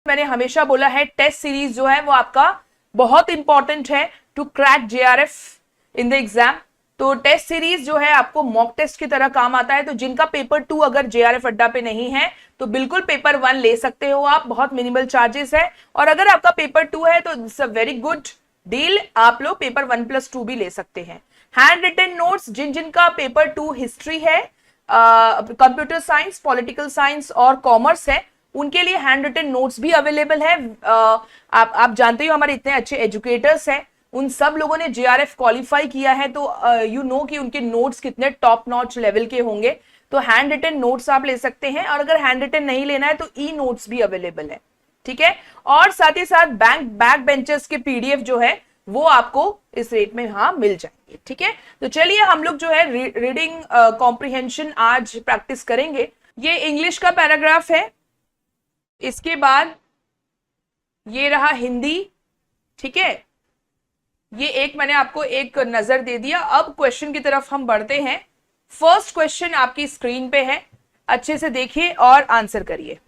मैंने हमेशा बोला है टेस्ट सीरीज जो है वो आपका बहुत इंपॉर्टेंट है to crack JRF in the exam. तो टेस्ट सीरीज जो है आपको मॉक टेस्ट की तरह काम आता है। तो जिनका पेपर 2 अगर जेआरएफ अड्डा पे नहीं है तो बिल्कुल पेपर 1 ले सकते हो आप, बहुत मिनिमल चार्जेस है। और अगर आपका पेपर 2 है तो it's a very good deal, आप लोग पेपर 1+2 भी ले सकते हैं। हैंड रिटन नोट्स जिन जिनका पेपर 2 हिस्ट्री है, कंप्यूटर साइंस, पॉलिटिकल साइंस और कॉमर्स है, उनके लिए हैंड रिटन नोट्स भी अवेलेबल है। आप जानते हो हमारे इतने अच्छे एजुकेटर्स हैं, उन सब लोगों ने जेआरएफ क्वालिफाई किया है, तो यू नो कि उनके नोट्स कितने टॉप नॉच लेवल के होंगे। तो हैंड रिटन नोट्स आप ले सकते हैं, और अगर हैंड रिटन नहीं लेना है तो ई नोट्स भी अवेलेबल है, ठीक है। और साथ ही साथ बैक बेंचर्स के पीडीएफ जो है वो आपको इस रेट में हाँ मिल जाएंगे, ठीक है। तो चलिए हम लोग जो है रीडिंग कॉम्प्रिहेंशन आज प्रैक्टिस करेंगे। ये इंग्लिश का पैराग्राफ है, इसके बाद ये रहा हिंदी, ठीक है। ये एक मैंने आपको एक नजर दे दिया। अब क्वेश्चन की तरफ हम बढ़ते हैं। फर्स्ट क्वेश्चन आपकी स्क्रीन पे है, अच्छे से देखिए और आंसर करिए।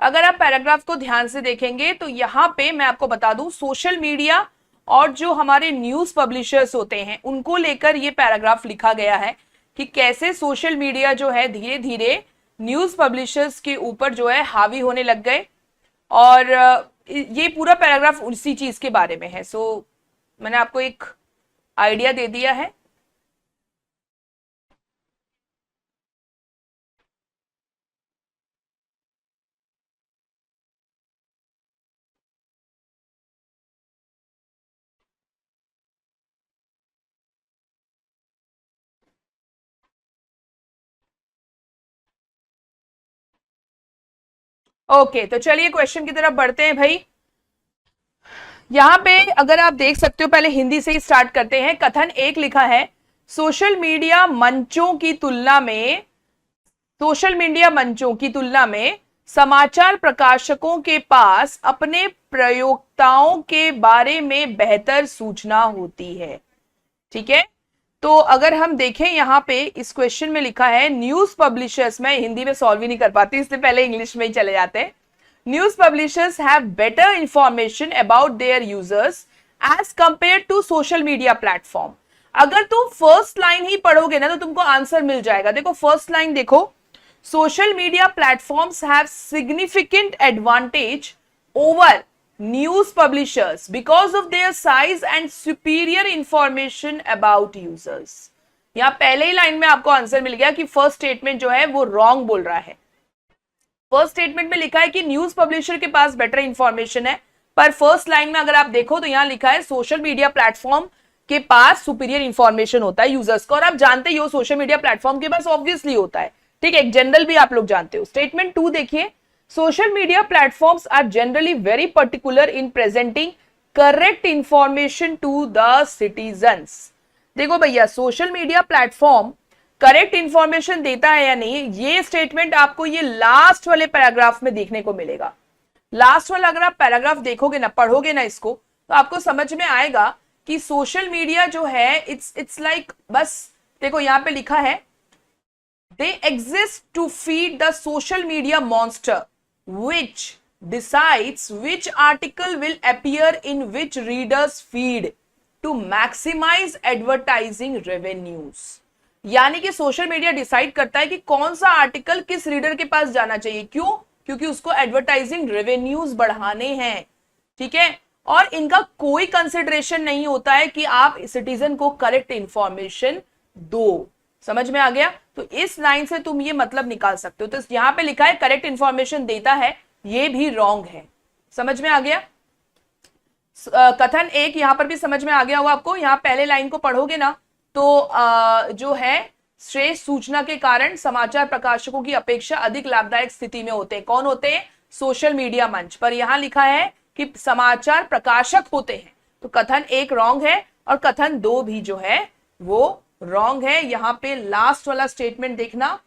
अगर आप पैराग्राफ को ध्यान से देखेंगे तो यहां पे मैं आपको बता दूं, सोशल मीडिया और जो हमारे न्यूज पब्लिशर्स होते हैं उनको लेकर ये पैराग्राफ लिखा गया है कि कैसे सोशल मीडिया जो है धीरे धीरे न्यूज पब्लिशर्स के ऊपर जो है हावी होने लग गए। और ये पूरा पैराग्राफ उसी चीज के बारे में है। सो मैंने आपको एक आइडिया दे दिया है। ओके, तो चलिए क्वेश्चन की तरफ बढ़ते हैं भाई। यहां पे अगर आप देख सकते हो, पहले हिंदी से ही स्टार्ट करते हैं। कथन एक लिखा है, सोशल मीडिया मंचों की तुलना में समाचार प्रकाशकों के पास अपने प्रयोक्ताओं के बारे में बेहतर सूचना होती है, ठीक है। तो अगर हम देखें यहां पे इस क्वेश्चन में लिखा है न्यूज पब्लिशर्स, मैं हिंदी में सॉल्व ही नहीं कर पाती इसलिए पहले इंग्लिश में ही चले जाते हैं। News publishers have better information about their users as compare to social media platform. अगर तुम फर्स्ट लाइन ही पढ़ोगे ना तो तुमको आंसर मिल जाएगा। देखो फर्स्ट लाइन देखो, social media platforms have significant advantage over news publishers because of their size and superior information about users। यहां पहले ही लाइन में आपको आंसर मिल गया कि फर्स्ट स्टेटमेंट जो है वो रॉन्ग बोल रहा है। फर्स्ट स्टेटमेंट में लिखा है कि न्यूज पब्लिशर के पास बेटर इंफॉर्मेशन है, पर फर्स्ट लाइन में अगर आप देखो तो यहां लिखा है सोशल मीडिया प्लेटफॉर्म के पास सुपीरियर इंफॉर्मेशन होता है यूजर्स का। और आप जानते ही हो सोशल मीडिया प्लेटफॉर्म के पास ऑब्वियसली होता है, ठीक है, एक जनरल भी आप लोग जानते हो। स्टेटमेंट 2 देखिए, social media platforms are generally very particular in presenting correct information to the citizens। देखो भैया, social media platform correct information देता है या नहीं, ये स्टेटमेंट आपको ये लास्ट वाले पैराग्राफ में देखने को मिलेगा। लास्ट वाला अगर आप पैराग्राफ देखोगे ना, पढ़ोगे ना इसको, तो आपको समझ में आएगा कि सोशल मीडिया जो है इट्स लाइक, बस देखो यहां पे लिखा है they exist to feed the social media monster which decides which article will appear in which readers feed to maximize advertising revenues। यानी कि सोशल मीडिया डिसाइड करता है कि कौन सा आर्टिकल किस रीडर के पास जाना चाहिए। क्यों? क्योंकि उसको एडवर्टाइजिंग रेवेन्यूज बढ़ाने हैं, ठीक है। और इनका कोई कंसिडरेशन नहीं होता है कि आप सिटीजन को करेक्ट इंफॉर्मेशन दो। समझ में आ गया? तो इस लाइन से तुम ये मतलब निकाल सकते हो। तो यहां पे लिखा है करेक्ट इंफॉर्मेशन देता है, ये भी रॉन्ग है। समझ में आ गया? कथन एक यहां पर भी समझ में आ गया होगा आपको। यहां पहले लाइन को पढ़ोगे ना तो जो है श्रेष्ठ सूचना के कारण समाचार प्रकाशकों की अपेक्षा अधिक लाभदायक स्थिति में होते हैं। कौन होते हैं? सोशल मीडिया मंच। पर यहां लिखा है कि समाचार प्रकाशक होते हैं। तो कथन एक रॉन्ग है और कथन 2 भी जो है वो रॉन्ग है। यहां पे लास्ट वाला स्टेटमेंट देखना,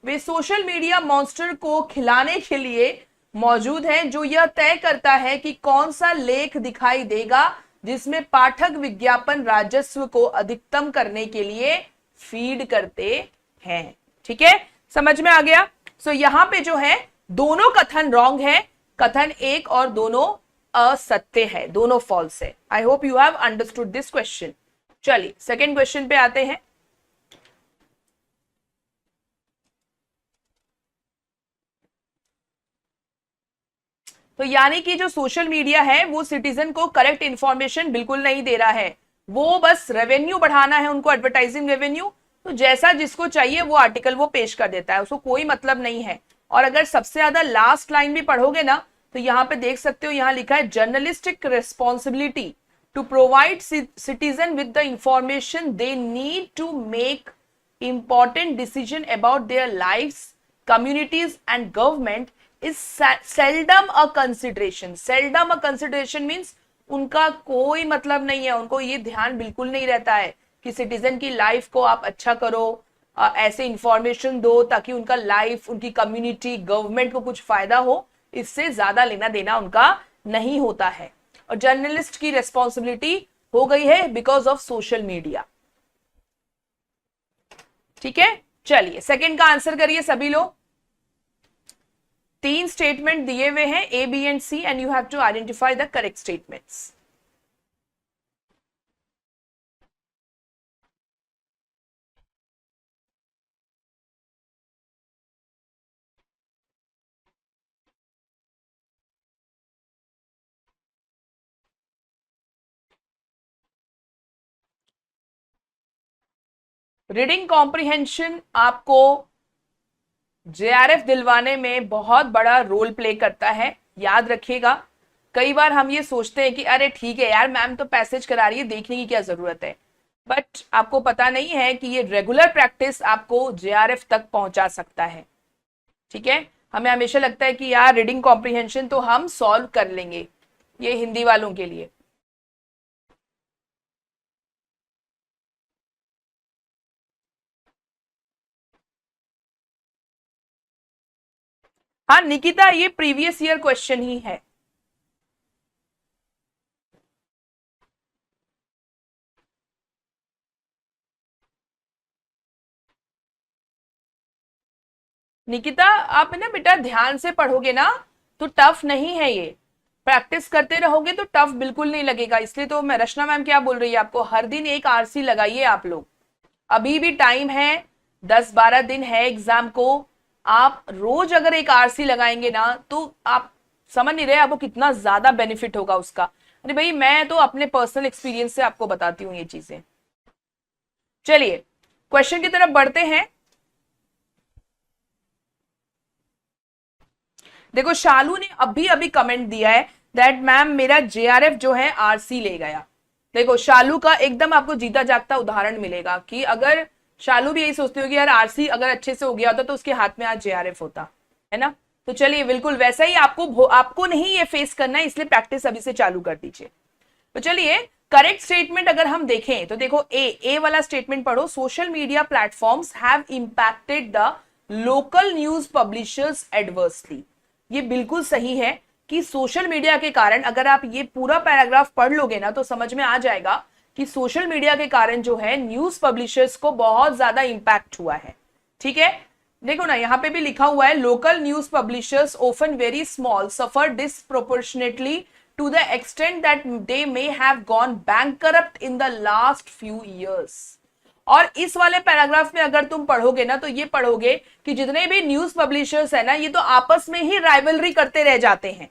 वे सोशल मीडिया मॉन्स्टर को खिलाने के लिए मौजूद हैं जो यह तय करता है कि कौन सा लेख दिखाई देगा जिसमें पाठक विज्ञापन राजस्व को अधिकतम करने के लिए फीड करते हैं। ठीक है, समझ में आ गया। सो यहां पे जो है दोनों कथन रॉन्ग है, कथन एक और दोनों असत्य है, दोनों फॉल्स है। I hope you have understood this question. चलिए सेकेंड क्वेश्चन पे आते हैं। तो यानी कि जो सोशल मीडिया है वो सिटीजन को करेक्ट इंफॉर्मेशन बिल्कुल नहीं दे रहा है, वो बस रेवेन्यू बढ़ाना है उनको, एडवर्टाइजिंग रेवेन्यू। तो जैसा जिसको चाहिए वो आर्टिकल वो पेश कर देता है, उसको कोई मतलब नहीं है। और अगर सबसे ज्यादा लास्ट लाइन भी पढ़ोगे ना तो यहां पे देख सकते हो, यहां लिखा है journalistic responsibility to provide citizen with the information they need to make important decision about their lives, communities and government is seldom a consideration. Seldom a consideration means उनका कोई मतलब नहीं है, उनको ये ध्यान बिल्कुल नहीं रहता है कि सिटीजन की लाइफ को आप अच्छा करो, ऐसे इंफॉर्मेशन दो ताकि उनका लाइफ, उनकी कम्युनिटी, गवर्नमेंट को कुछ फायदा हो। इससे ज्यादा लेना देना उनका नहीं होता है। और जर्नलिस्ट की रेस्पॉन्सिबिलिटी हो गई है बिकॉज ऑफ सोशल मीडिया। ठीक है, चलिए सेकंड का आंसर करिए सभी लोग। 3 स्टेटमेंट दिए हुए हैं A, B and C and you have to identify the correct statements. Reading comprehension आपको जेआरएफ दिलवाने में बहुत बड़ा रोल प्ले करता है, याद रखिएगा। कई बार हम ये सोचते हैं कि अरे ठीक है यार, मैम तो पैसेज करा रही है, देखने की क्या जरूरत है, बट आपको पता नहीं है कि ये रेगुलर प्रैक्टिस आपको जेआरएफ तक पहुंचा सकता है। ठीक है, हमें हमेशा लगता है कि यार रीडिंग कॉम्प्रिहेंशन तो हम सॉल्व कर लेंगे, ये हिंदी वालों के लिए। हाँ निकिता, ये प्रीवियस ईयर क्वेश्चन ही है। निकिता आप ना बेटा ध्यान से पढ़ोगे ना तो टफ नहीं है, ये प्रैक्टिस करते रहोगे तो टफ बिल्कुल नहीं लगेगा। इसलिए तो मैं, रचना मैम क्या बोल रही है आपको, हर दिन एक आरसी लगाइए आप लोग। अभी भी टाइम है, 10-12 दिन है एग्जाम को। आप रोज अगर एक आरसी लगाएंगे ना तो आप समझ नहीं रहे आपको कितना ज्यादा बेनिफिट होगा उसका। अरे भाई मैं तो अपने पर्सनल एक्सपीरियंस से आपको बताती हूँ ये चीजें। चलिए क्वेश्चन की तरफ बढ़ते हैं। देखो शालू ने अभी अभी कमेंट दिया है दैट मैम मेरा जेआरएफ जो है आरसी ले गया। देखो शालू का एकदम आपको जीता जागता उदाहरण मिलेगा कि अगर शालू भी यही सोचती होगी यार आरसी अगर अच्छे से हो गया होता तो उसके हाथ में आज जेआरएफ होता, है ना। तो चलिए बिल्कुल वैसा ही आपको नहीं ये फेस करना है, इसलिए प्रैक्टिस अभी से चालू कर दीजिए। तो चलिए करेक्ट स्टेटमेंट अगर हम देखें तो देखो ए वाला स्टेटमेंट पढ़ो, social media platforms have impacted the local news publishers adversely. ये बिल्कुल सही है कि सोशल मीडिया के कारण, अगर आप ये पूरा पैराग्राफ पढ़ लोगे ना तो समझ में आ जाएगा कि सोशल मीडिया के कारण जो है न्यूज पब्लिशर्स को बहुत ज्यादा इंपैक्ट हुआ है। ठीक है, देखो ना यहाँ पे भी लिखा हुआ है local news publishers often very small suffer disproportionately to the extent that they may have gone bankrupt in the last few years. और इस वाले पैराग्राफ में अगर तुम पढ़ोगे ना तो ये पढ़ोगे कि जितने भी न्यूज पब्लिशर्स है ना ये तो आपस में ही राइवलरी करते रह जाते हैं।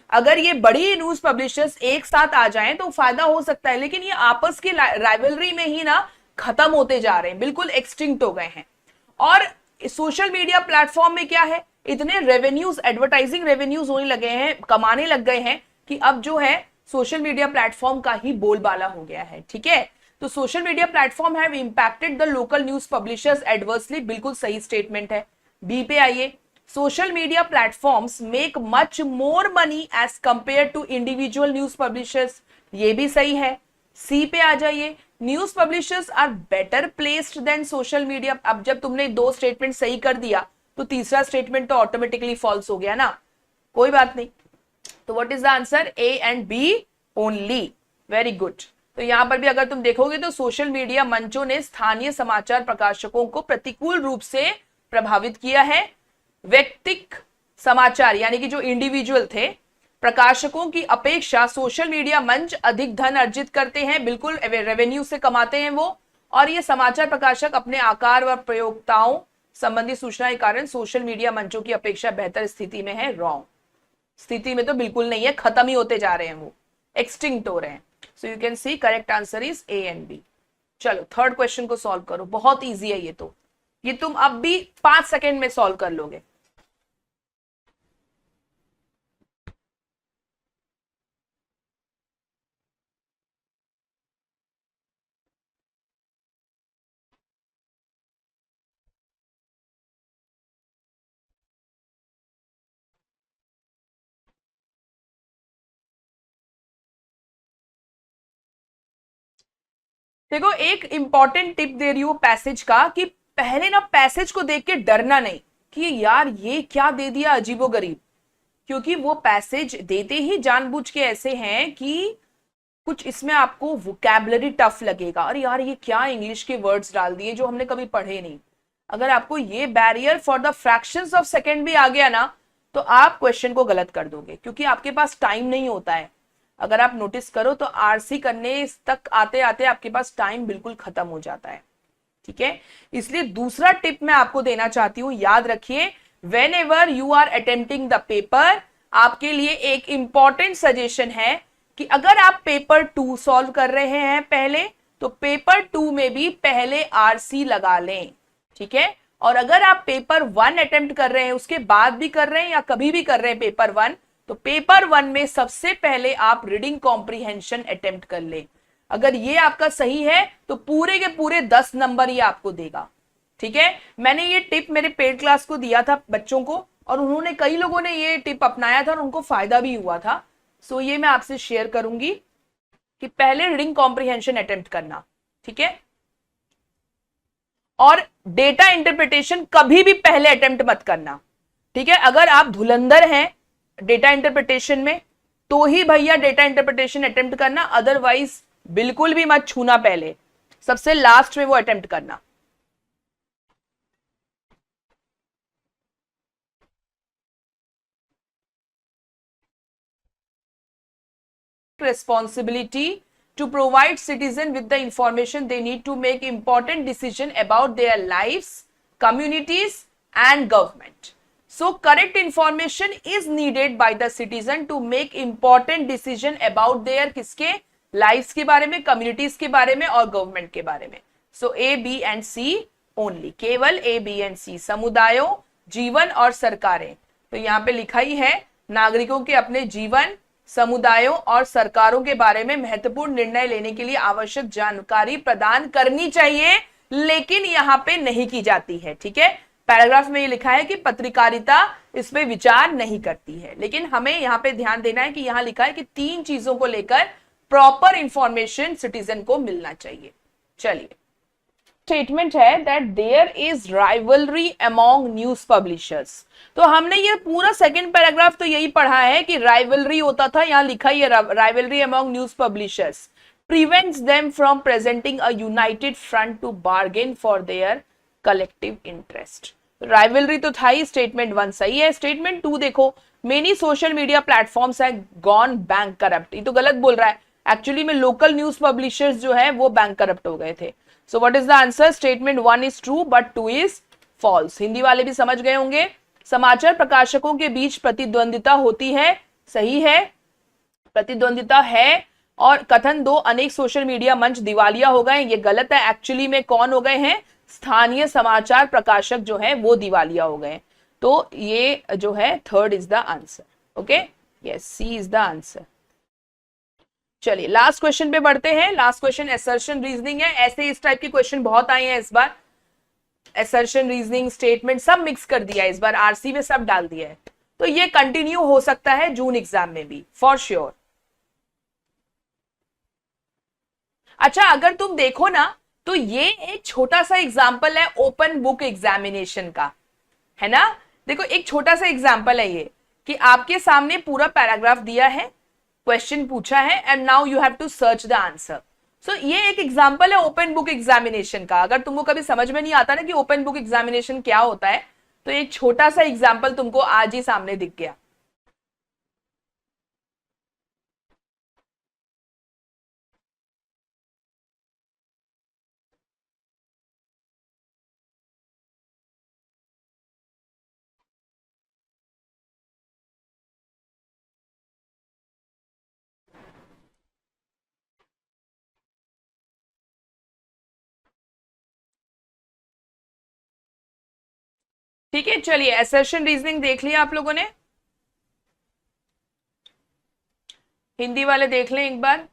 अगर ये बड़ी न्यूज पब्लिशर्स एक साथ आ जाएं तो फायदा हो सकता है, लेकिन ये आपस की राइवलरी में ही ना खत्म होते जा रहे हैं, बिल्कुल एक्सटिंक्ट हो गए हैं। और सोशल मीडिया प्लेटफॉर्म में क्या है, इतने रेवेन्यूज, एडवर्टाइजिंग रेवेन्यूज होने लगे हैं, कमाने लग गए हैं कि अब जो है सोशल मीडिया प्लेटफॉर्म का ही बोलबाला हो गया है। ठीक है, तो social media platform have impacted the local news publishers adversely, बिल्कुल सही स्टेटमेंट है। बी पे आइए, social media platforms make much more money as compare to individual news publishers, ये भी सही है। सी पे आ जाइए, news publishers are better placed than social media. अब जब तुमने 2 स्टेटमेंट सही कर दिया तो तीसरा स्टेटमेंट तो ऑटोमेटिकली फॉल्स हो गया ना, कोई बात नहीं। तो what is the answer, A and B only. Very good. तो यहां पर भी अगर तुम देखोगे तो सोशल मीडिया मंचों ने स्थानीय समाचार प्रकाशकों को प्रतिकूल रूप से प्रभावित किया है। व्यक्तिक समाचार यानी कि जो इंडिविजुअल थे, प्रकाशकों की अपेक्षा सोशल मीडिया मंच अधिक धन अर्जित करते हैं, बिल्कुल रेवेन्यू से कमाते हैं वो। और ये समाचार प्रकाशक अपने आकार व प्रयोक्ताओं संबंधी सूचना के कारण सोशल मीडिया मंचों की अपेक्षा बेहतर स्थिति में है। रॉन्ग स्थिति में तो बिल्कुल नहीं है, खत्म ही होते जा रहे हैं, वो एक्सटिंक्ट हो रहे हैं। So you can see correct answer is A and B. चलो थर्ड क्वेश्चन को सॉल्व करो, बहुत इजी है ये तो, ये तुम अब भी 5 सेकेंड में सॉल्व कर लोगे। देखो एक इंपॉर्टेंट टिप दे रही हूं पैसेज का, कि पहले ना पैसेज को देख के डरना नहीं कि यार ये क्या दे दिया अजीबोगरीब, क्योंकि वो पैसेज देते ही जानबूझ के ऐसे हैं कि कुछ इसमें आपको वोकैबुलरी टफ लगेगा, और यार ये क्या इंग्लिश के वर्ड्स डाल दिए जो हमने कभी पढ़े नहीं। अगर आपको ये barrier for the fractions of second भी आ गया ना, तो आप क्वेश्चन को गलत कर दोगे, क्योंकि आपके पास टाइम नहीं होता है। अगर आप नोटिस करो तो आरसी करने तक आते आते आपके पास टाइम बिल्कुल खत्म हो जाता है, ठीक है। इसलिए दूसरा टिप मैं आपको देना चाहती हूं, याद रखिए, whenever you are attempting the paper, आपके लिए एक इंपॉर्टेंट सजेशन है कि अगर आप पेपर 2 सॉल्व कर रहे हैं पहले, तो पेपर 2 में भी पहले आरसी लगा लें, ठीक है। और अगर आप पेपर 1 अटेम्प्ट कर रहे हैं, उसके बाद भी कर रहे हैं या कभी भी कर रहे हैं पेपर 1, तो पेपर 1 में सबसे पहले आप रीडिंग कॉम्प्रिहेंशन अटेम्प्ट कर ले। अगर ये आपका सही है तो पूरे के पूरे 10 नंबर ये आपको देगा, ठीक है। मैंने ये टिप मेरे पेड क्लास को दिया था बच्चों को, और उन्होंने, कई लोगों ने ये टिप अपनाया था और उनको फायदा भी हुआ था। सो ये मैं आपसे शेयर करूंगी कि पहले रीडिंग कॉम्प्रिहेंशन अटेम्प्ट करना, ठीक है। और डेटा इंटरप्रिटेशन कभी भी पहले अटेम्प्ट मत करना, ठीक है। अगर आप धुलंधर हैं डेटा इंटरप्रिटेशन में तो ही भैया डेटा इंटरप्रिटेशन अटेम्प्ट करना, अदरवाइज बिल्कुल भी मत छूना, पहले सबसे लास्ट में वो अटेम्प्ट करना। Responsibility to provide citizen with the information they need to make important decision about their lives, communities and government. So correct information is needed by the citizen to make important decision about their किसके lives के बारे में, communities के बारे में और government के बारे में। So A, B and C only, केवल A, B and C, समुदायों, जीवन और सरकारें। तो यहाँ पे लिखा ही है, नागरिकों के अपने जीवन, समुदायों और सरकारों के बारे में महत्वपूर्ण निर्णय लेने के लिए आवश्यक जानकारी प्रदान करनी चाहिए, लेकिन यहाँ पे नहीं की जाती है, ठीक है। पैराग्राफ में ये लिखा है कि पत्रकारिता इस पे विचार नहीं करती है, लेकिन हमें यहाँ पे ध्यान देना है कि यहाँ लिखा है कि 3 चीजों को लेकर प्रॉपर इंफॉर्मेशन सिटीजन को मिलना चाहिए। चलिए, स्टेटमेंट है that there is rivalry among news publishers. तो हमने ये पूरा सेकंड पैराग्राफ तो यही पढ़ा है कि राइवलरी होता था, यहां लिखा ही है rivalry among news publishers prevents them from presenting a united front to bargain for their collective interest. Rivalry तो था ही, स्टेटमेंट 1 सही है। स्टेटमेंट 2 देखो, many social media platforms have gone bank corrupt. ये तो गलत बोल रहा है, एक्चुअली में लोकल न्यूज पब्लिशर्स जो है वो बैंक करप्ट हो गए थे। So what is the answer? Statement 1 is true but 2 is false. Hindi वाले भी समझ गए होंगे। समाचार प्रकाशकों के बीच प्रतिद्वंदिता होती है, सही है, प्रतिद्वंदिता है। और कथन 2, अनेक सोशल मीडिया मंच दिवालिया हो गए, ये गलत है। एक्चुअली में कौन हो गए हैं? स्थानीय समाचार प्रकाशक जो है वो दिवालिया हो गए। तो ये जो है third is the answer. Okay, yes, C is the answer. चलिए लास्ट क्वेश्चन पे बढ़ते हैं। लास्ट क्वेश्चन असर्शन रीजनिंग है। ऐसे इस टाइप के क्वेश्चन बहुत आए हैं इस बार, असर्शन रीजनिंग स्टेटमेंट सब मिक्स कर दिया है इस बार, आरसी में सब डाल दिया है। तो ये कंटिन्यू हो सकता है जून एग्जाम में भी फॉर श्योर। अच्छा, अगर तुम देखो ना तो ये एक छोटा सा एग्जाम्पल है ओपन बुक एग्जामिनेशन का, है ना। देखो एक छोटा सा एग्जाम्पल है ये कि आपके सामने पूरा पैराग्राफ दिया है, क्वेश्चन पूछा है and now you have to search the answer. So ये एक एग्जांपल है ओपन बुक एग्जामिनेशन का। अगर तुमको कभी समझ में नहीं आता ना कि ओपन बुक एग्जामिनेशन क्या होता है, तो एक छोटा सा एग्जांपल तुमको आज ही सामने दिख गया। ठीक है, चलिए असर्शन रीजनिंग देख लिया आप लोगों ने, हिंदी वाले देख लें एक बार।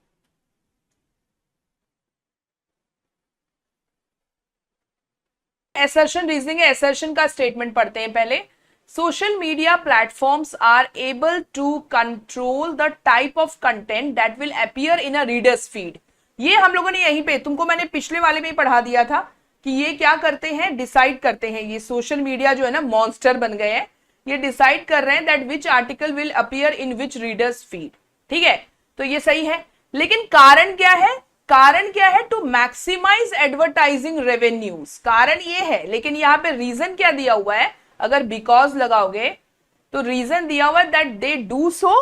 असर्शन रीजनिंग है, असर्शन का स्टेटमेंट पढ़ते हैं पहले। Social media platforms are able to control the type of content that will appear in a reader's feed. ये हम लोगों ने यहीं पे, तुमको मैंने पिछले वाले में ही पढ़ा दिया था कि ये क्या करते हैं, डिसाइड करते हैं। ये सोशल मीडिया जो है ना, मॉन्स्टर बन गए हैं, ये डिसाइड कर रहे हैं that which article will appear in which readers feed. ठीक है, तो ये सही है, लेकिन कारण क्या है? कारण क्या है? टू मैक्सिमाइज एडवर्टाइजिंग रेवेन्यूज, कारण ये है। लेकिन यहां पे रीजन क्या दिया हुआ है? अगर बिकॉज लगाओगे तो रीजन दिया हुआ है that they do so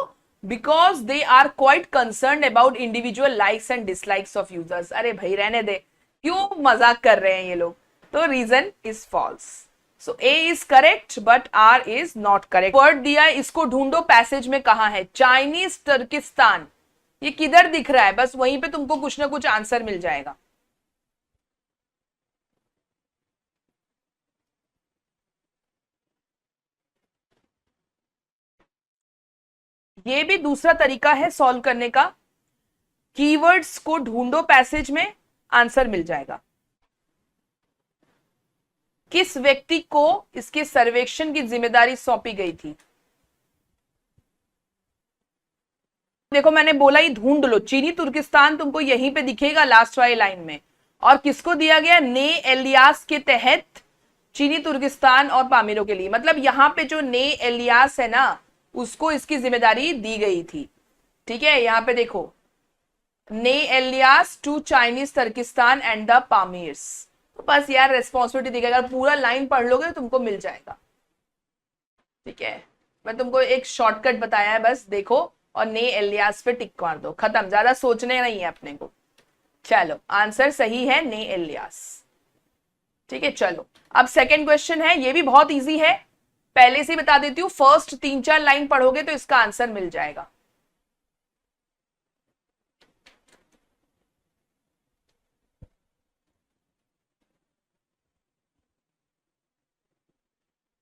because they are quite concern about individual likes and dislikes of users. अरे भाई रहने दे, क्यों मजाक कर रहे हैं ये लोग? तो reason is false. So A is correct but R is not correct. Word दिया है, इसको ढूंढो पैसेज में कहां है। चाइनीज तुर्किस्तान, ये किधर दिख रहा है? बस वहीं पे तुमको कुछ ना कुछ आंसर मिल जाएगा। ये भी दूसरा तरीका है सॉल्व करने का। कीवर्ड्स को ढूंढो पैसेज में, आंसर मिल जाएगा। किस व्यक्ति को इसके सर्वेक्षण की जिम्मेदारी सौंपी गई थी? देखो मैंने बोला ही ढूंढ लो, चीनी तुर्किस्तान तुमको यहीं पे दिखेगा लास्ट वाली लाइन में। और किसको दिया गया? ने एलियास के तहत चीनी तुर्किस्तान और पामीरों के लिए। मतलब यहां पे जो ने एलियास है ना, उसको इसकी जिम्मेदारी दी गई थी। ठीक है, यहां पे देखो, ने alias to Chinese Turkistan and the Pamirs. तो बस यार रेस्पॉन्सिबिलिटी दी गई, अगर पूरा लाइन पढ़ लोगे तो तुमको मिल जाएगा। ठीक है, मैं तुमको एक शॉर्टकट बताया है, बस देखो और ने एलियास पे टिक मार दो, खत्म, ज्यादा सोचने नहीं है अपने को। चलो आंसर सही है, ने एलियास। ठीक है, चलो अब सेकंड क्वेश्चन है, ये भी बहुत इजी है, पहले से बता देती हूँ। फर्स्ट 3-4 लाइन पढ़ोगे तो इसका आंसर मिल जाएगा।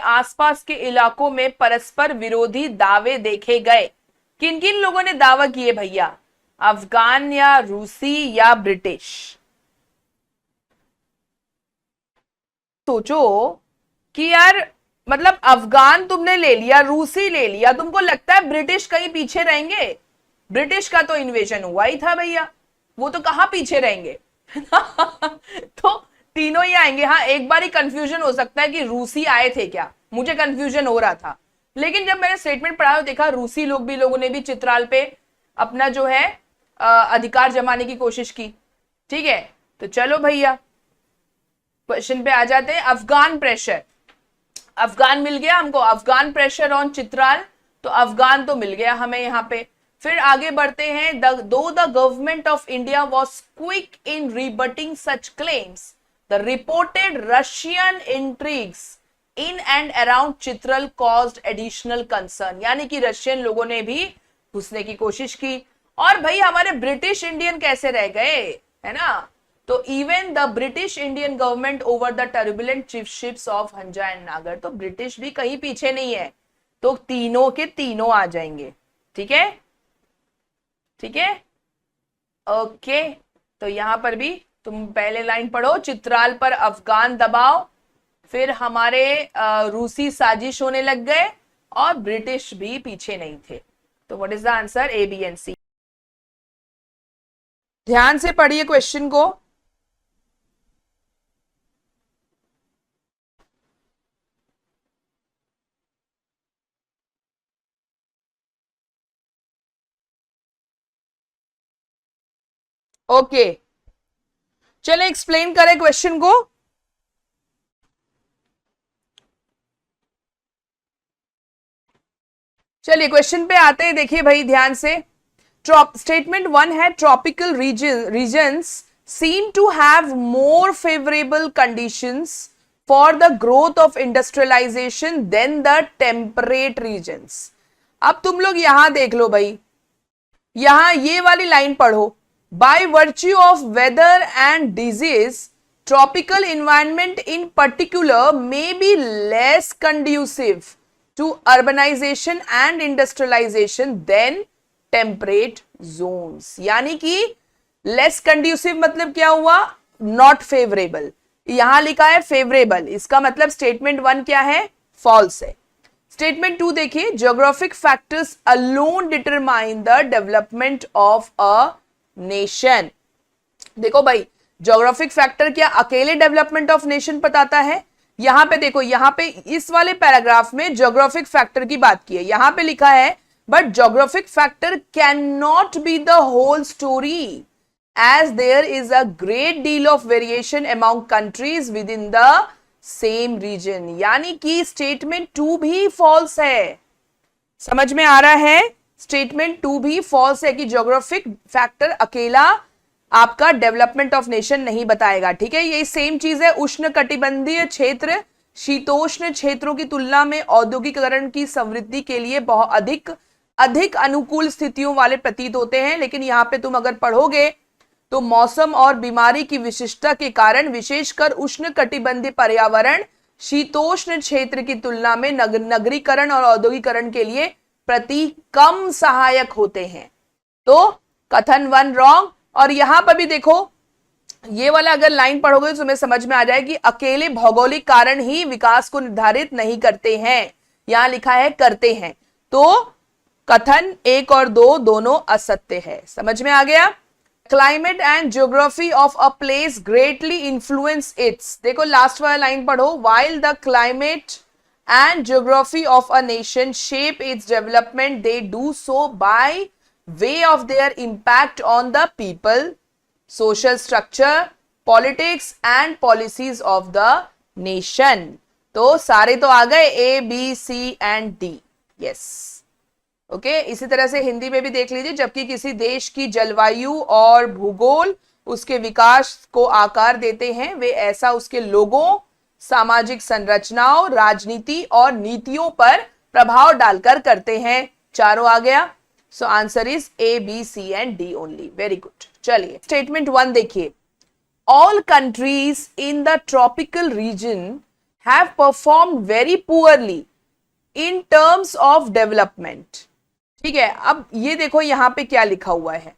आसपास के इलाकों में परस्पर विरोधी दावे देखे गए। किन किन लोगों ने दावा किए भैया? अफगान या रूसी या ब्रिटिश? सोचो कि यार, मतलब अफगान तुमने ले लिया, रूसी ले लिया, तुमको लगता है ब्रिटिश कहीं पीछे रहेंगे? ब्रिटिश का तो इन्वेजन हुआ ही था भैया, वो तो कहां पीछे रहेंगे। तो तीनों ही आएंगे। हाँ, एक बार ही कंफ्यूजन हो सकता है कि रूसी आए थे क्या, मुझे कंफ्यूजन हो रहा था। लेकिन जब मैंने स्टेटमेंट पढ़ा तो देखा रूसी लोगों ने भी चित्राल पे अपना जो है अधिकार जमाने की कोशिश की। ठीक है, तो चलो भैया क्वेश्चन पे आ जाते हैं। अफगान प्रेशर, अफगान मिल गया हमको, अफगान प्रेशर ऑन चित्राल, तो अफगान तो मिल गया हमें यहाँ पे। फिर आगे बढ़ते हैं। Though the government of India was quick in rebutting such claims, the reported Russian intrigues in and around Chitral caused additional concern. यानी कि रशियन लोगों ने भी घुसने की कोशिश की। और भाई हमारे ब्रिटिश इंडियन कैसे रह गए, है ना? तो even the British Indian government over the turbulent chiefships of Hunza and Nagar, तो ब्रिटिश भी कहीं पीछे नहीं है। तो तीनों के तीनों आ जाएंगे। ठीक है, ठीक है, ओके। तो यहां पर भी तुम पहले लाइन पढ़ो, चित्राल पर अफगान दबाव, फिर हमारे रूसी साजिश होने लग गए और ब्रिटिश भी पीछे नहीं थे। तो what is the answer? A B and C. ध्यान से पढ़िए क्वेश्चन को। ओके, चले एक्सप्लेन करें क्वेश्चन को। चलिए क्वेश्चन पे आते हैं, देखिए भाई ध्यान से। स्टेटमेंट 1 है tropical regions seem to have more favourable conditions for the growth of industrialisation than the temperate regions. अब तुम लोग यहां देख लो भाई, यहां ये वाली लाइन पढ़ो, by virtue of weather and disease tropical environment in particular may be less conducive to urbanization and industrialization than temperate zones। यानी कि less conducive मतलब क्या हुआ, not favorable, यहां लिखा है favorable, इसका मतलब स्टेटमेंट 1 क्या है, false है। स्टेटमेंट 2 देखिए, geographic factors alone determine the development of a nation। देखो भाई, ज्योग्राफिक फैक्टर क्या अकेले डेवलपमेंट ऑफ नेशन बताता है? यहां पे देखो, यहां पे इस वाले पैराग्राफ में ज्योग्राफिक फैक्टर की बात की है, यहां पे लिखा है but geographic factor can not be the whole story as there is a great deal of variation among countries within the same region. यानी कि स्टेटमेंट 2 भी फॉल्स है। समझ में आ रहा है? स्टेटमेंट 2 भी फॉल्स है कि ज्योग्राफिक फैक्टर अकेला आपका डेवलपमेंट ऑफ नेशन नहीं बताएगा। ठीक है, ये सेम चीज है उष्ण कटिबंधीय क्षेत्र शीतोष्ण क्षेत्रों की तुलना में औद्योगिकरण की समृद्धि के लिए बहुत अधिक अनुकूल स्थितियों वाले प्रतीत होते हैं। लेकिन यहाँ पे तुम अगर पढ़ोगे तो मौसम और बीमारी की विशिष्टता के कारण विशेषकर उष्ण कटिबंधीय पर्यावरण शीतोष्ण क्षेत्र की तुलना में नगरीकरण और औद्योगिकरण के लिए प्रति कम सहायक होते हैं। तो कथन 1 रॉन्ग। और यहां पर भी देखो, ये वाला अगर लाइन पढ़ोगे तो तुम्हें समझ में आ जाए कि अकेले भौगोलिक कारण ही विकास को निर्धारित नहीं करते हैं, यहां लिखा है करते हैं। तो कथन 1 और 2 दोनों असत्य है। समझ में आ गया? Climate and geography of a place greatly influence its. देखो लास्ट वाला लाइन पढ़ो, while the climate and geography of a nation shape its development they do so by way of their impact on the people, social structure, politics and policies of the nation। तो सारे तो आ गए A, B, C and D। yes, okay. इसी तरह से हिंदी में भी देख लीजिए, जबकि किसी देश की जलवायु और भूगोल उसके विकास को आकार देते हैं, वे ऐसा उसके लोगों, सामाजिक संरचनाओं, राजनीति और नीतियों पर प्रभाव डालकर करते हैं। चारों आ गया। So answer is A, B, C and D only। Very good। चलिए स्टेटमेंट 1 देखिए, all countries in the tropical region have performed very poorly in terms of development। ठीक है, अब ये देखो यहां पे क्या लिखा हुआ है,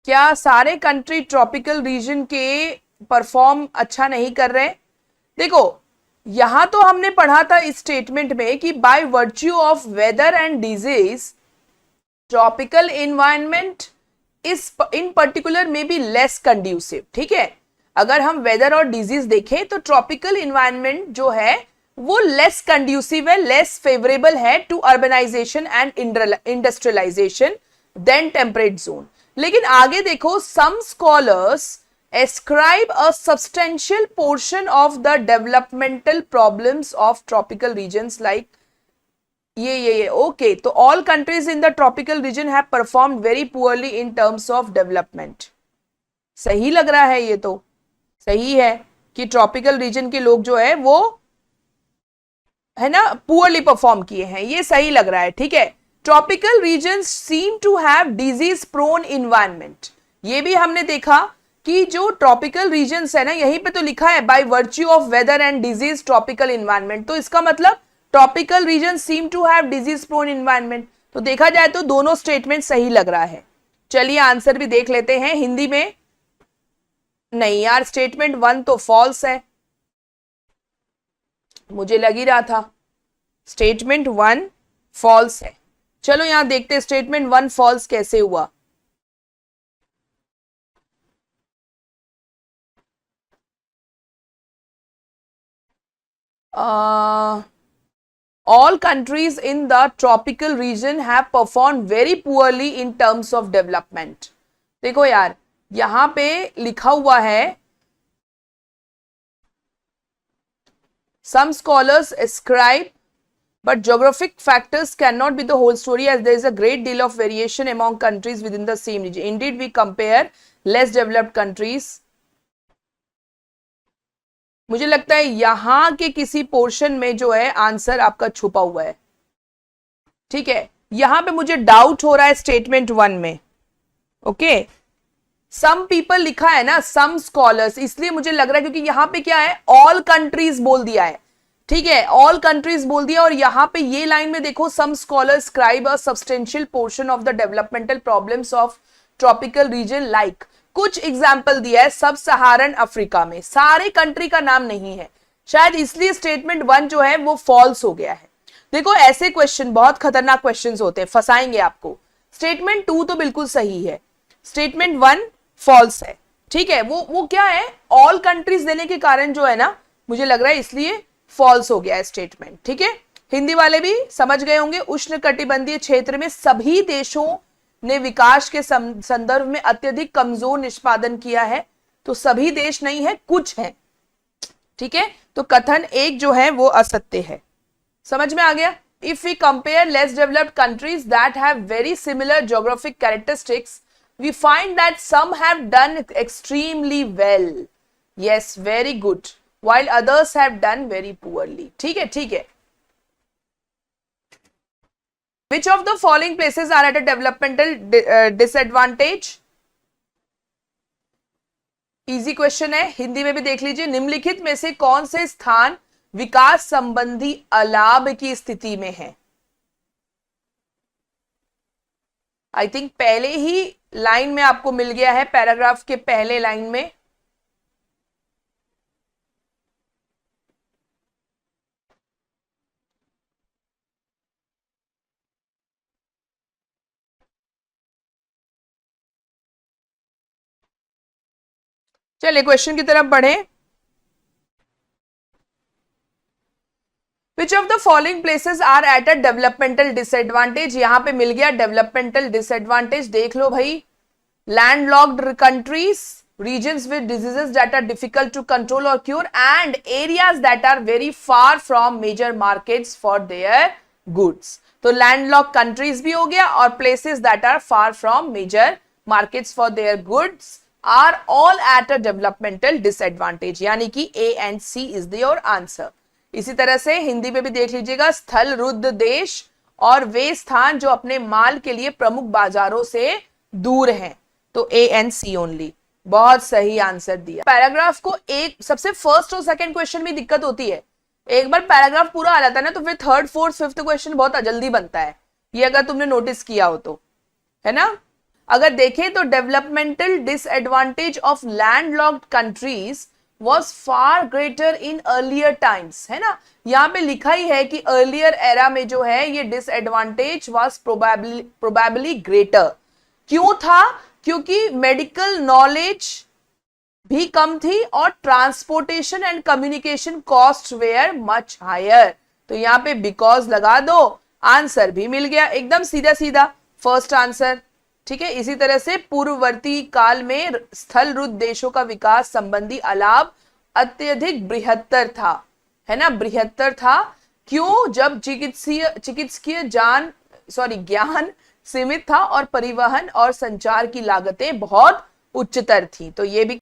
क्या सारे कंट्री ट्रॉपिकल रीजन के परफॉर्म अच्छा नहीं कर रहे? देखो यहां तो हमने पढ़ा था इस स्टेटमेंट में कि by virtue of weather and disease tropical environment is in particular में बी लेस कंड्यूसिव। ठीक है, अगर हम वेदर और डिजीज देखें तो ट्रॉपिकल इन्वायरमेंट जो है वो लेस कंड्यूसिव है, लेस फेवरेबल है to urbanisation and industrialisation than temperate zone. लेकिन आगे देखो, some scholars ascribe a substantial portion of the developmental problems of tropical regions like ये ओके। तो all countries in the tropical region have performed very poorly in terms of development. सही लग रहा है, ये तो सही है कि ट्रॉपिकल रीजन के लोग जो है वो है ना पुअरली परफॉर्म किए हैं, ये सही लग रहा है। ठीक है, tropical region seem to have disease prone environment. ये भी हमने देखा कि जो ट्रॉपिकल रीजन्स है ना, यहीं पे तो लिखा है by virtue of weather and disease tropical environment. तो इसका मतलब tropical region seem to have disease prone environment. तो देखा जाए तो दोनों स्टेटमेंट सही लग रहा है। चलिए आंसर भी देख लेते हैं हिंदी में। नहीं यार, स्टेटमेंट 1 तो फॉल्स है, मुझे लग ही रहा था स्टेटमेंट 1 फॉल्स है। चलो यहां देखते स्टेटमेंट 1 फॉल्स कैसे हुआ। All countries in the tropical region have performed very poorly in terms of development। देखो यार, यहां पे लिखा हुआ है some scholars ascribe but geographic factors cannot be the whole story as there is a great deal of variation among countries within the same region. Indeed we compare less developed countries. मुझे लगता है यहां के किसी portion में जो है answer आपका छुपा हुआ है, ठीक है। यहां पे मुझे डाउट हो रहा है स्टेटमेंट 1 में, ओके। सम पीपल लिखा है ना, सम स्कॉलर्स, इसलिए मुझे लग रहा है क्योंकि यहां पे क्या है, ऑल कंट्रीज बोल दिया है, ठीक है, ऑल कंट्रीज बोल दिया। और यहां पे ये लाइन में देखो, some scholars ascribe a substantial portion of the developmental problems of tropical region like, कुछ एग्जाम्पल दिया है सब सहारन अफ्रीका में, सारे कंट्री का नाम नहीं है, शायद इसलिए स्टेटमेंट 1 जो है वो फॉल्स हो गया है। देखो ऐसे क्वेश्चन बहुत खतरनाक क्वेश्चंस होते हैं, फंसाएंगे आपको। स्टेटमेंट 2 तो बिल्कुल सही है, स्टेटमेंट 1 फॉल्स है, ठीक है। वो क्या है, ऑल कंट्रीज देने के कारण जो है ना, मुझे लग रहा है इसलिए फॉल्स हो गया है स्टेटमेंट, ठीक है। हिंदी वाले भी समझ गए होंगे, उष्णकटिबंधीय क्षेत्र में सभी देशों ने विकास के संदर्भ में अत्यधिक कमजोर निष्पादन किया है, तो सभी देश नहीं है, कुछ है, ठीक है। तो कथन 1 जो है वो असत्य है, समझ में आ गया। If we compare less developed countries that have very similar geographic characteristics we find that some have done extremely well, yes, very good, while others have done very poorly, ठीक है, ठीक है। which of the following places are at a developmental disadvantage? Easy question है, हिंदी में भी देख लीजिए। निम्नलिखित में से कौन से स्थान विकास संबंधी अलाभ की स्थिति में है? आई थिंक पहले ही लाइन में आपको मिल गया है, पैराग्राफ के पहले लाइन में। चलिए क्वेश्चन की तरफ बढ़े। Which of the following places are at a developmental disadvantage? यहां पे मिल गया developmental disadvantage, देख लो भाई। landlocked countries, regions with diseases that are difficult to control or cure, and areas that are very far from major markets for their goods. तो landlocked countries भी हो गया, और places that are far from major markets for their goods are all at a developmental disadvantage, यानी कि A and C is your answer. इसी तरह से हिंदी में भी देख लीजिएगा, स्थल रुद्ध देश और वे स्थान जो अपने माल के लिए प्रमुख बाजारों से दूर हैं, तो A and C ओनली, बहुत सही आंसर दिया। पैराग्राफ को एक सबसे फर्स्ट और सेकंड क्वेश्चन में दिक्कत होती है, एक बार पैराग्राफ पूरा आ जाता है ना, तो फिर थर्ड फोर्थ फिफ्थ क्वेश्चन बहुत जल्दी बनता है, ये अगर तुमने नोटिस किया हो तो, है ना। अगर देखें तो developmental disadvantage of landlocked countries was far greater in earlier times, है ना। यहां पे लिखा ही है कि earlier era में जो है ये disadvantage was probably greater। क्यों था? क्योंकि मेडिकल नॉलेज भी कम थी और transportation and communication cost were much higher. तो यहां पे बिकॉज लगा दो, आंसर भी मिल गया, एकदम सीधा सीधा फर्स्ट आंसर, ठीक है। इसी तरह से पूर्ववर्ती काल में स्थल रुद्ध देशों का विकास संबंधी अलाभ अत्यधिक बृहत्तर था, है ना, बृहत्तर था। क्यों? जब चिकित्सकीय ज्ञान सीमित था और परिवहन और संचार की लागतें बहुत उच्चतर थी। तो ये भी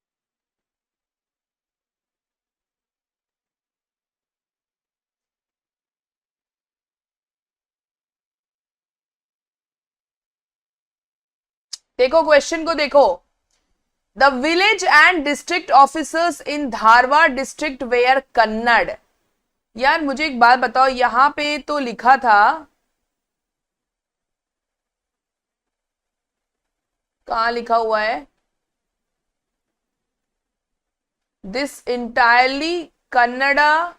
देखो, क्वेश्चन को देखो। The village and district officers in Dharwad district were Kannada. यार मुझे एक बात बताओ, यहां पे तो लिखा था, कहां लिखा हुआ है, this entirely Kannada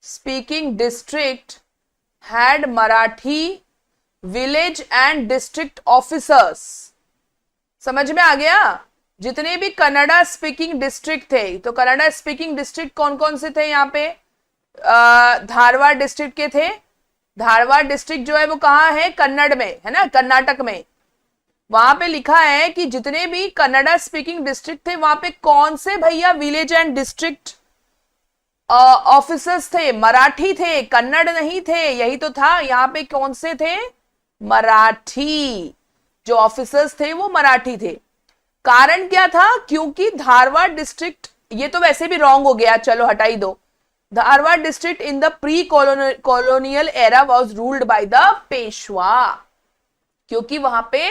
speaking district had Marathi village and district officers. समझ में आ गया? जितने भी कन्नड़ा स्पीकिंग डिस्ट्रिक्ट थे, तो कन्नड़ा स्पीकिंग डिस्ट्रिक्ट कौन कौन से थे यहाँ पे? धारवाड़ डिस्ट्रिक्ट के थे। धारवाड़ डिस्ट्रिक्ट जो है वो कहाँ है? कन्नड़ में, है ना, कर्नाटक में। वहां पे लिखा है कि जितने भी कन्नड़ा स्पीकिंग डिस्ट्रिक्ट थे वहां पे कौन से भैया विलेज एंड डिस्ट्रिक्ट ऑफिसर्स थे, मराठी थे, कन्नड़ नहीं थे, यही तो था। यहाँ पे कौन से थे, मराठी, जो ऑफिसर्स थे वो मराठी थे। कारण क्या था, क्योंकि धारवाड़ डिस्ट्रिक्ट, ये तो वैसे भी रॉन्ग हो गया, चलो हटाई दो। Dharwad district in the pre colonial era was ruled by the Peshwa, क्योंकि वहां पे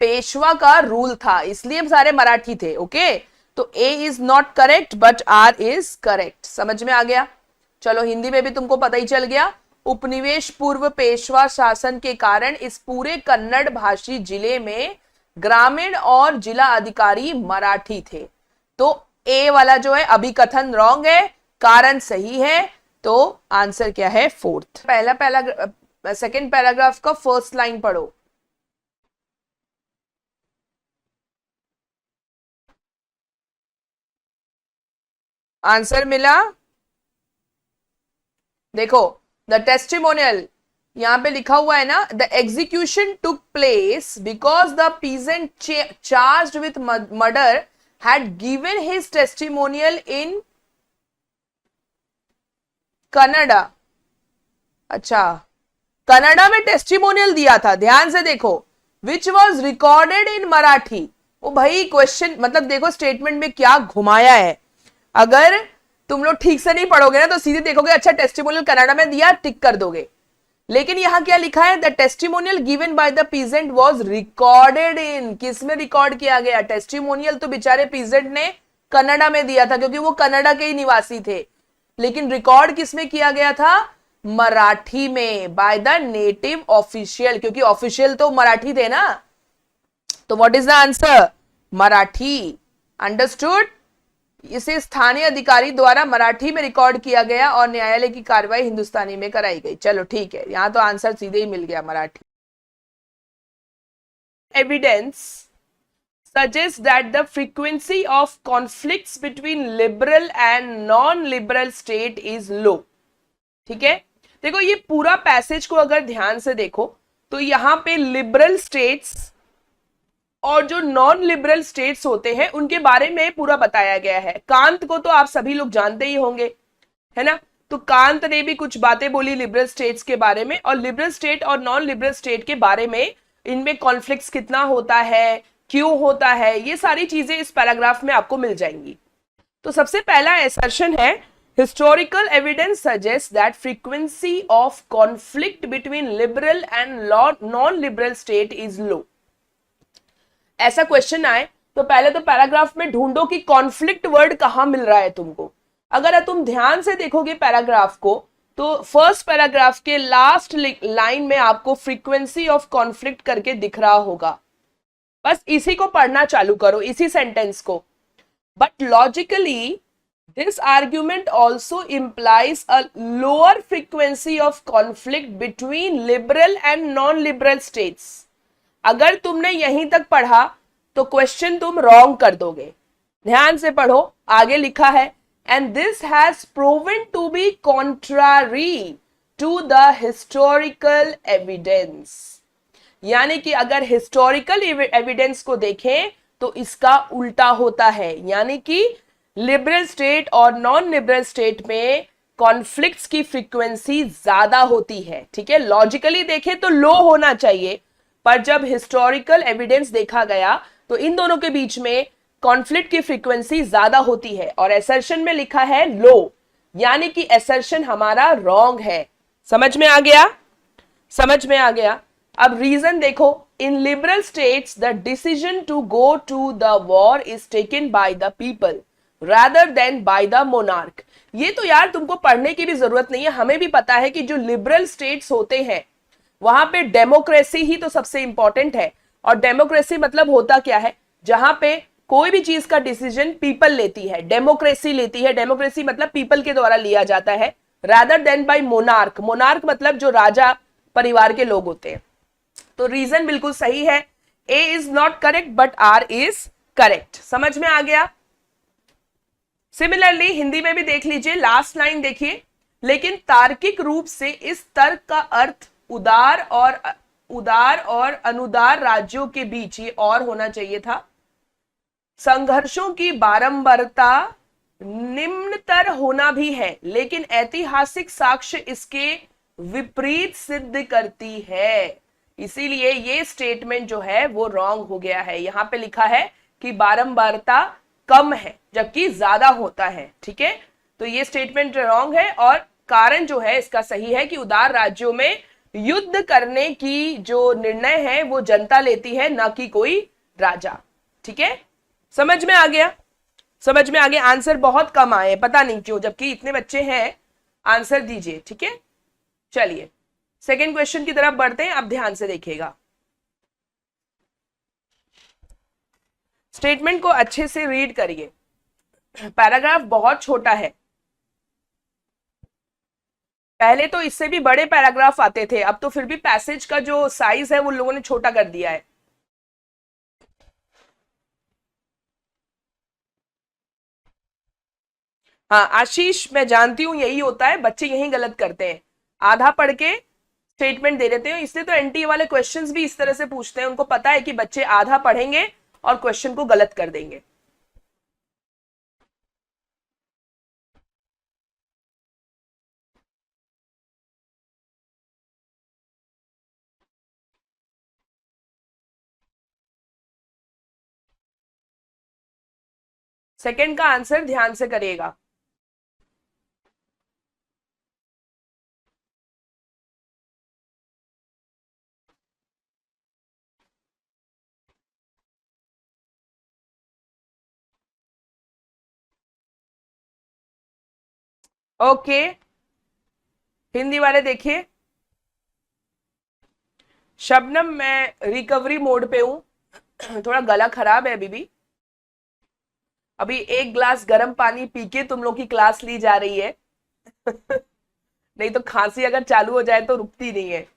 पेशवा का रूल था, इसलिए सारे मराठी थे। ओके, तो A is not correct but R is correct. समझ में आ गया? चलो हिंदी में भी तुमको पता ही चल गया। उपनिवेश पूर्व पेशवा शासन के कारण इस पूरे कन्नड़ भाषी जिले में ग्रामीण और जिला अधिकारी मराठी थे। तो ए वाला जो है अभिकथन रॉन्ग है, कारण सही है। तो आंसर क्या है, फोर्थ। पहला सेकेंड पैराग्राफ का फर्स्ट लाइन पढ़ो। आंसर मिला? देखो, द टेस्टिमोनियल यहां पे लिखा हुआ है ना, the execution took place because the peasant charged with murder had given his testimonial in Canada. अच्छा, कनाडा में टेस्टिमोनियल दिया था, ध्यान से देखो, which was recorded in Marathi. ओ भाई क्वेश्चन, मतलब देखो स्टेटमेंट में क्या घुमाया है। अगर तुम लोग ठीक से नहीं पढ़ोगे ना तो सीधे देखोगे अच्छा टेस्टिमोनियल कनाडा में दिया, टिक कर दोगे। लेकिन यहां क्या लिखा है, the testimonial given by the peasant was recorded in, किस में रिकॉर्ड किया गया? टेस्टिमोनियल तो बेचारे पीजेंट ने कनाडा में दिया था क्योंकि वो कनाडा के ही निवासी थे, लेकिन रिकॉर्ड किस में किया गया था? मराठी में, बाय द नेटिव ऑफिशियल, क्योंकि ऑफिशियल तो मराठी थे ना। तो what is the answer? Marathi. Understood? इसे स्थानीय अधिकारी द्वारा मराठी में रिकॉर्ड किया गया और न्यायालय की कार्रवाई हिंदुस्तानी में कराई गई। चलो ठीक है, यहां तो आंसर सीधे ही मिल गया, Marathi. Evidence suggests that the frequency of conflicts between liberal and non-liberal state is low। ठीक है, देखो ये पूरा पैसेज को अगर ध्यान से देखो तो यहां पे लिबरल स्टेट्स और जो नॉन लिबरल स्टेट्स होते हैं उनके बारे में पूरा बताया गया है। कांत को तो आप सभी लोग जानते ही होंगे, है ना? तो कांत ने भी कुछ बातें बोली लिबरल स्टेट्स के बारे में, और लिबरल स्टेट और नॉन लिबरल स्टेट के बारे में, इनमें कॉन्फ्लिक्ट्स कितना होता है, क्यों होता है, ये सारी चीजें इस पैराग्राफ में आपको मिल जाएंगी। तो सबसे पहला असर्शन है, historical evidence suggest that frequency of conflict between liberal and non liberal state is low. ऐसा क्वेश्चन आए तो पहले तो पैराग्राफ में ढूंढो कि कॉन्फ्लिक्ट वर्ड कहां मिल रहा है तुमको। अगर तुम ध्यान से देखोगे पैराग्राफ को तो फर्स्ट पैराग्राफ के लास्ट लाइन में आपको फ्रीक्वेंसी ऑफ कॉन्फ्लिक्ट करके दिख रहा होगा। बस इसी को पढ़ना चालू करो, इसी सेंटेंस को। But logically this argument also implies a lower frequency of conflict between liberal and non liberal states. अगर तुमने यहीं तक पढ़ा तो क्वेश्चन तुम रॉन्ग कर दोगे। ध्यान से पढ़ो, आगे लिखा है, and this has proven to be contrary to the historical evidence. यानी कि अगर हिस्टोरिकल एविडेंस को देखें तो इसका उल्टा होता है, यानी कि लिबरल स्टेट और नॉन लिबरल स्टेट में कॉन्फ्लिक्ट्स की फ्रीक्वेंसी ज्यादा होती है। ठीक है, लॉजिकली देखें तो लो होना चाहिए, पर जब हिस्टोरिकल एविडेंस देखा गया तो इन दोनों के बीच में कॉन्फ्लिक्ट की फ्रीक्वेंसी ज्यादा होती है, और असर्शन में लिखा है लो, यानी कि असर्शन हमारा रॉन्ग है। समझ में आ गया? समझ में आ गया। अब रीजन देखो, in liberal states the decision to go to the war is taken by the people rather than by the monarch. ये तो यार तुमको पढ़ने की भी जरूरत नहीं है, हमें भी पता है कि जो लिबरल स्टेट्स होते हैं वहां पे डेमोक्रेसी ही तो सबसे इंपॉर्टेंट है। और डेमोक्रेसी मतलब होता क्या है, जहां पे कोई भी चीज का डिसीजन पीपल लेती है, डेमोक्रेसी लेती है। डेमोक्रेसी मतलब पीपल के द्वारा लिया जाता है, rather than by monarch. Monarch मतलब जो राजा परिवार के लोग होते हैं। तो रीजन बिल्कुल सही है, A is not correct but R is correct. समझ में आ गया? सिमिलरली हिंदी में भी देख लीजिए, लास्ट लाइन देखिए, लेकिन तार्किक रूप से इस तर्क का अर्थ उदार और उदार और अनुदार राज्यों के बीच, ये और होना चाहिए था, संघर्षों की बारंबारता निम्नतर होना भी है, लेकिन ऐतिहासिक साक्ष्य इसके विपरीत सिद्ध करती है। इसीलिए ये स्टेटमेंट जो है वो रॉन्ग हो गया है। यहां पे लिखा है कि बारंबारता कम है जबकि ज्यादा होता है। ठीक है, तो ये स्टेटमेंट रॉन्ग है और कारण जो है इसका सही है कि उदार राज्यों में युद्ध करने की जो निर्णय है वो जनता लेती है, ना कि कोई राजा। ठीक है, समझ में आ गया? समझ में आ गया। आंसर बहुत कम आए, पता नहीं क्यों, जबकि इतने बच्चे हैं। आंसर दीजिए। ठीक है, चलिए सेकेंड क्वेश्चन की तरफ बढ़ते हैं। अब ध्यान से देखिएगा, स्टेटमेंट को अच्छे से रीड करिए। पैराग्राफ बहुत छोटा है, पहले तो इससे भी बड़े पैराग्राफ आते थे, अब तो फिर भी पैसेज का जो साइज है वो लोगों ने छोटा कर दिया है। हाँ आशीष, मैं जानती हूं यही होता है, बच्चे यही गलत करते हैं, आधा पढ़ के स्टेटमेंट दे देते हैं। इसलिए तो एनटीए वाले क्वेश्चंस भी इस तरह से पूछते हैं, उनको पता है कि बच्चे आधा पढ़ेंगे और क्वेश्चन को गलत कर देंगे। सेकंड का आंसर ध्यान से करिएगा। ओके, हिंदी वाले देखिए। शबनम, मैं रिकवरी मोड पे हूं, थोड़ा गला खराब है अभी भी। अभी एक ग्लास गर्म पानी पी के तुम लोग की क्लास ली जा रही है। नहीं तो खांसी अगर चालू हो जाए तो रुकती नहीं है।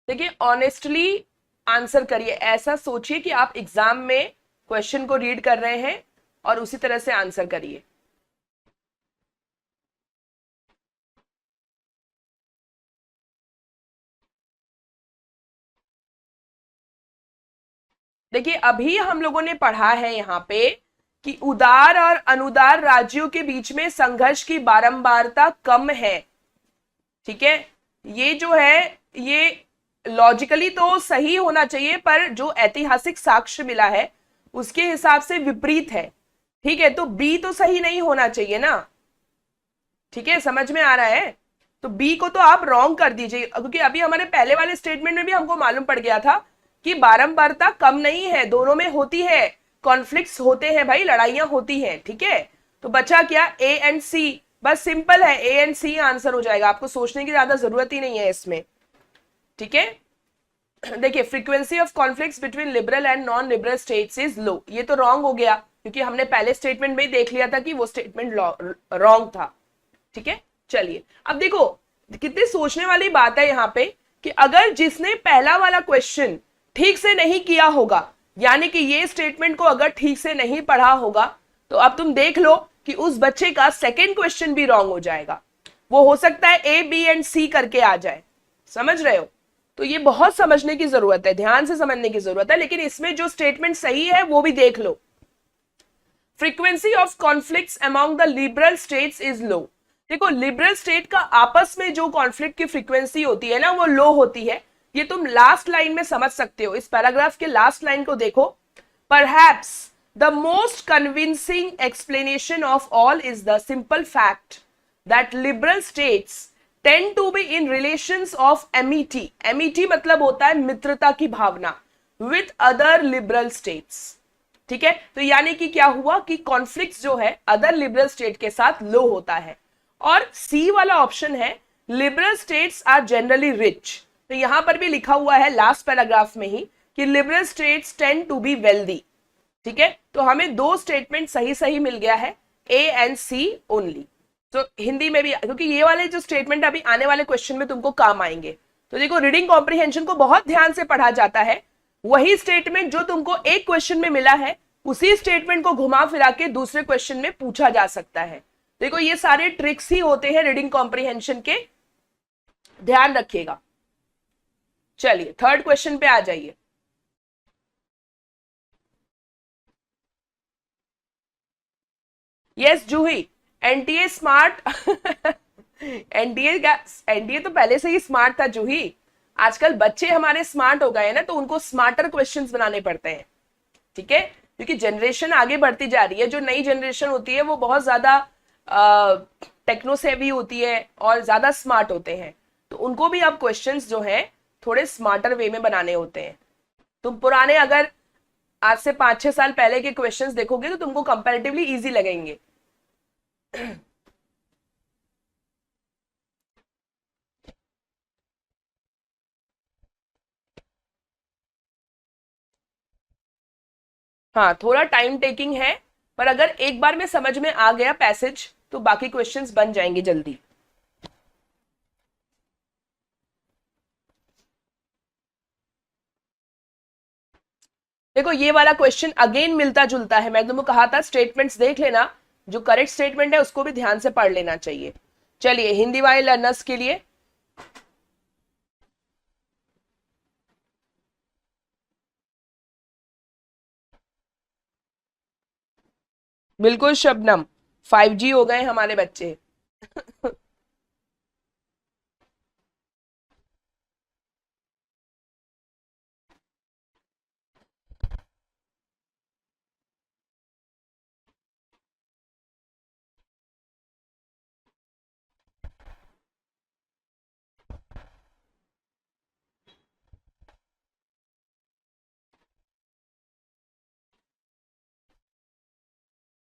देखिए ऑनेस्टली आंसर करिए, ऐसा सोचिए कि आप एग्जाम में क्वेश्चन को रीड कर रहे हैं और उसी तरह से आंसर करिए। देखिए अभी हम लोगों ने पढ़ा है यहाँ पे कि उदार और अनुदार राज्यों के बीच में संघर्ष की बारंबारता कम है। ठीक है, ये जो है ये लॉजिकली तो सही होना चाहिए, पर जो ऐतिहासिक साक्ष्य मिला है उसके हिसाब से विपरीत है। ठीक है, तो बी तो सही नहीं होना चाहिए ना। ठीक है, समझ में आ रहा है? तो बी को तो आप रॉन्ग कर दीजिए, क्योंकि अभी हमारे पहले वाले स्टेटमेंट में भी हमको मालूम पड़ गया था कि बारंबारता कम नहीं है, दोनों में होती है, कॉन्फ्लिक्ट्स होते हैं भाई, लड़ाइयां होती हैं। ठीक है, तो बचा क्या? ए एंड सी। बस सिंपल है, ए एंड सी आंसर हो जाएगा, आपको सोचने की ज्यादा जरूरत ही नहीं है इसमें। ठीक है, देखिए frequency of conflicts between liberal and non liberal states is लो, ये तो रॉन्ग हो गया क्योंकि हमने पहले स्टेटमेंट में ही देख लिया था कि वो स्टेटमेंट रॉन्ग था। ठीक है, चलिए अब देखो कितनी सोचने वाली बात है यहाँ पे कि अगर जिसने पहला वाला क्वेश्चन ठीक से नहीं किया होगा, यानी कि ये स्टेटमेंट को अगर ठीक से नहीं पढ़ा होगा, तो अब तुम देख लो कि उस बच्चे का सेकेंड क्वेश्चन भी रॉन्ग हो जाएगा। वो हो सकता है ए बी एंड सी करके आ जाए, समझ रहे हो? तो ये बहुत समझने की जरूरत है, ध्यान से समझने की जरूरत है। लेकिन इसमें जो स्टेटमेंट सही है वो भी देख लो। Frequency of conflicts among the liberal states is low. देखो लिबरल स्टेट का आपस में जो कॉन्फ्लिक्ट की फ्रीक्वेंसी होती है ना वो लो होती है, ये तुम लास्ट लाइन में समझ सकते हो। इस पैराग्राफ के लास्ट लाइन को देखो, perhaps the most convincing explanation of all is the simple fact that liberal states tend to be in relations of amity. amity मतलब होता है मित्रता की भावना with other liberal states. ठीक है, तो यानी कि क्या हुआ कि कॉन्फ्लिक्ट जो है अदर लिबरल स्टेट के साथ लो होता है। और सी वाला ऑप्शन है liberal states are generally rich, तो यहां पर भी लिखा हुआ है लास्ट पैराग्राफ में ही कि liberal states tend to be wealthy. ठीक है, तो हमें दो स्टेटमेंट सही सही मिल गया है, ए एंड सी ओनली। तो हिंदी में भी, क्योंकि ये वाले जो स्टेटमेंट अभी आने वाले क्वेश्चन में तुमको काम आएंगे। तो देखो रीडिंग कॉम्प्रिहेंशन को बहुत ध्यान से पढ़ा जाता है, वही स्टेटमेंट जो तुमको एक क्वेश्चन में मिला है उसी स्टेटमेंट को घुमा फिरा के दूसरे क्वेश्चन में पूछा जा सकता है। देखो ये सारे ट्रिक्स ही होते हैं रीडिंग कॉम्प्रिहेंशन के, ध्यान रखिएगा। चलिए थर्ड क्वेश्चन पे आ जाइए। यस जूही, एनटीए स्मार्ट एनडीए तो पहले से ही स्मार्ट था जूही। आजकल बच्चे हमारे स्मार्ट हो गए हैं ना, तो उनको स्मार्टर क्वेश्चंस बनाने पड़ते हैं, ठीक है, क्योंकि जनरेशन आगे बढ़ती जा रही है। जो नई जनरेशन होती है वो बहुत ज्यादा टेक्नो सेवी होती है और ज्यादा स्मार्ट होते हैं, तो उनको भी अब क्वेश्चंस जो है थोड़े स्मार्टर वे में बनाने होते हैं। तुम पुराने अगर आज से 5-6 साल पहले के क्वेश्चंस देखोगे तो तुमको कंपैरेटिवली इजी लगेंगे। हाँ थोड़ा टाइम टेकिंग है, पर अगर एक बार में समझ में आ गया पैसेज तो बाकी क्वेश्चंस बन जाएंगे जल्दी। देखो ये वाला क्वेश्चन अगेन मिलता जुलता है, मैं तुमको कहा था स्टेटमेंट्स देख लेना, जो करेक्ट स्टेटमेंट है उसको भी ध्यान से पढ़ लेना चाहिए। चलिए हिंदी वाले लर्नर्स के लिए बिल्कुल शबनम, 5G हो गए हमारे बच्चे।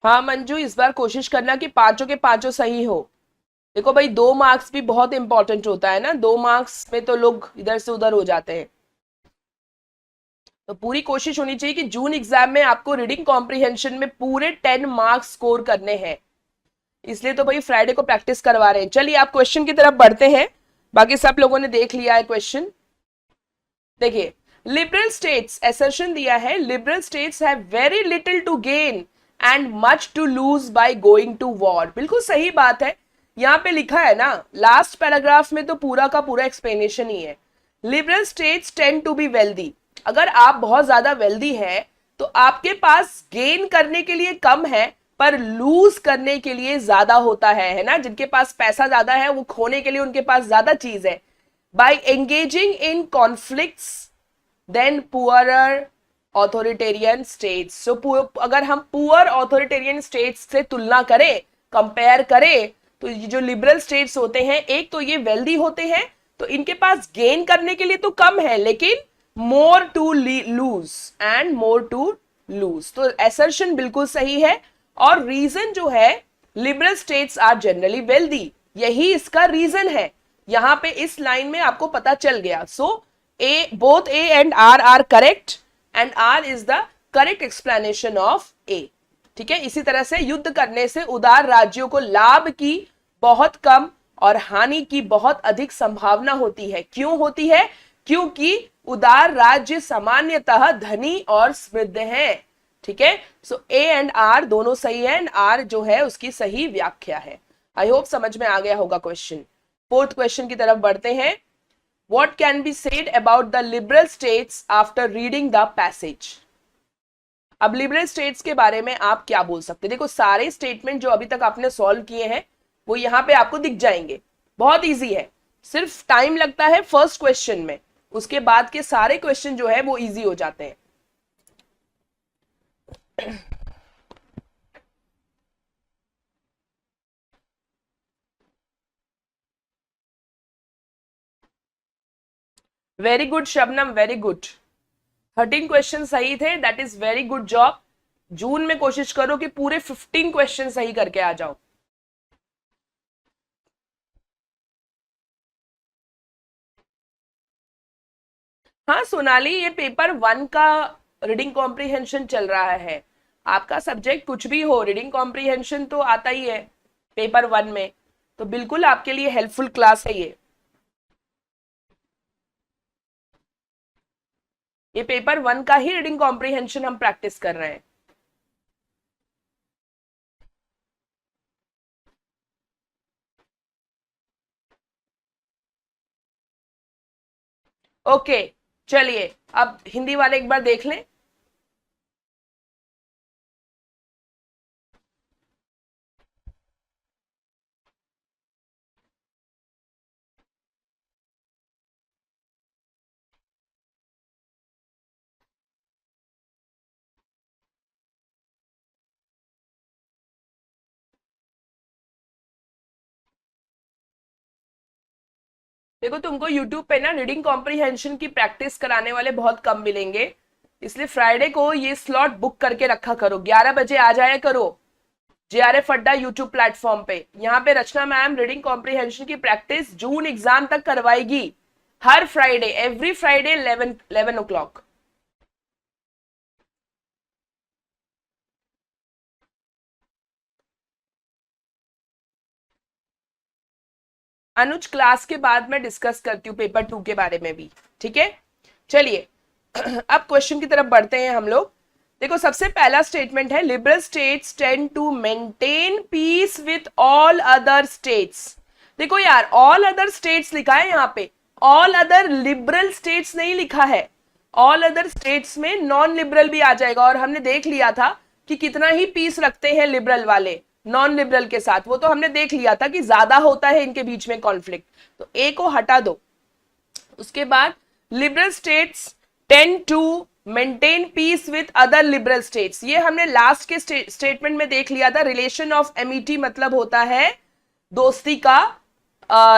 हाँ मंजू, इस बार कोशिश करना कि पांचों के पांचों सही हो। देखो भाई 2 मार्क्स भी बहुत इंपॉर्टेंट होता है ना, 2 मार्क्स में तो लोग इधर से उधर हो जाते हैं, तो पूरी कोशिश होनी चाहिए कि जून एग्जाम में आपको रीडिंग कॉम्प्रिहेंशन में पूरे 10 मार्क्स स्कोर करने हैं, इसलिए तो भाई फ्राइडे को प्रैक्टिस करवा रहे हैं। चलिए आप क्वेश्चन की तरफ बढ़ते हैं, बाकी सब लोगों ने देख लिया है क्वेश्चन। देखिए लिबरल स्टेट्स असर्शन दिया है, liberal states have very little to gain and much to lose by going to war. बिल्कुल सही बात है, यहां पे लिखा है ना लास्ट पैराग्राफ में, तो पूरा का पूरा एक्सप्लेनेशन ही है। Liberal states tend to be wealthy, अगर आप बहुत ज्यादा वेल्दी है तो आपके पास गेन करने के लिए कम है पर लूज करने के लिए ज्यादा होता है ना। जिनके पास पैसा ज्यादा है वो खोने के लिए उनके पास ज्यादा चीज है। By engaging in conflicts than poorer authoritarian states. So अगर हम पुअर ऑथोरिटेरियन स्टेट्स से तुलना करें, कंपेयर करें, तो ये जो लिबरल स्टेट्स होते हैं एक तो ये वेल्दी होते हैं, तो इनके पास गेन करने के लिए तो कम है लेकिन more to lose and more to lose. तो असर्शन बिल्कुल सही है, और रीजन जो है liberal states are generally wealthy, यही इसका रीजन है। यहां पे इस लाइन में आपको पता चल गया। So A, both A and R are correct and R is the correct explanation of A. ठीक है, इसी तरह से युद्ध करने से उदार राज्यों को लाभ की बहुत कम और हानि की बहुत अधिक संभावना होती है। क्यों होती है? क्योंकि उदार राज्य सामान्यतः धनी और समृद्ध हैं। ठीक है, सो ए एंड आर दोनों सही है, एंड आर जो है उसकी सही व्याख्या है। आई होप समझ में आ गया होगा क्वेश्चन। फोर्थ क्वेश्चन की तरफ बढ़ते हैं। What can be said about the liberal states after reading the passage? अब लिबरल स्टेट्स के बारे में आप क्या बोल सकते हैं? देखो सारे स्टेटमेंट जो अभी तक आपने सॉल्व किए हैं वो यहां पे आपको दिख जाएंगे, बहुत इजी है, सिर्फ टाइम लगता है फर्स्ट क्वेश्चन में, उसके बाद के सारे क्वेश्चन जो है वो इजी हो जाते हैं। Very good Shabnam, very good. 13 question सही थे, that is very good job. जून में कोशिश करो कि पूरे 15 क्वेश्चन सही करके आ जाओ। हाँ सोनाली, ये पेपर 1 का रीडिंग कॉम्प्रिहेंशन चल रहा है। आपका सब्जेक्ट कुछ भी हो, रीडिंग कॉम्प्रिहेंशन तो आता ही है पेपर 1 में, तो बिल्कुल आपके लिए हेल्पफुल क्लास है ये। ये पेपर 1 का ही रीडिंग कॉम्प्रिहेंशन हम प्रैक्टिस कर रहे हैं। ओके, चलिए अब हिंदी वाले एक बार देख लें। देखो तुमको यूट्यूब पे ना रीडिंग कॉम्प्रिहेंशन की प्रैक्टिस कराने वाले बहुत कम मिलेंगे, इसलिए फ्राइडे को ये स्लॉट बुक करके रखा करो, 11 बजे आ जाया करो जेआरएफ अड्डा यूट्यूब प्लेटफॉर्म पे। यहाँ पे रचना मैम रीडिंग कॉम्प्रिहेंशन की प्रैक्टिस जून एग्जाम तक करवाएगी, हर फ्राइडे, एवरी फ्राइडे 11 o'clock। अनुज क्लास के बाद मैं डिस्कस करती हूँ पेपर 2 के बारे में भी, ठीक है। चलिए अब क्वेश्चन की तरफ बढ़ते हैं हम लोग। देखो सबसे पहला स्टेटमेंट है, liberal states tend to maintain peace with all other states. देखो यार, ऑल अदर स्टेट्स लिखा है यहाँ पे, ऑल अदर लिबरल स्टेट्स नहीं लिखा है। ऑल अदर स्टेट्स में नॉन लिबरल भी आ जाएगा, और हमने देख लिया था कि कितना ही पीस रखते हैं लिबरल वाले नॉन लिबरल के साथ, वो तो हमने देख लिया था कि ज्यादा होता है इनके बीच में कॉन्फ्लिक्ट, तो ए को हटा दो। उसके बाद liberal states tend to maintain peace with other liberal states, ये हमने लास्ट के स्टेटमेंट में देख लिया था। रिलेशन ऑफ एमिटी मतलब होता है दोस्ती का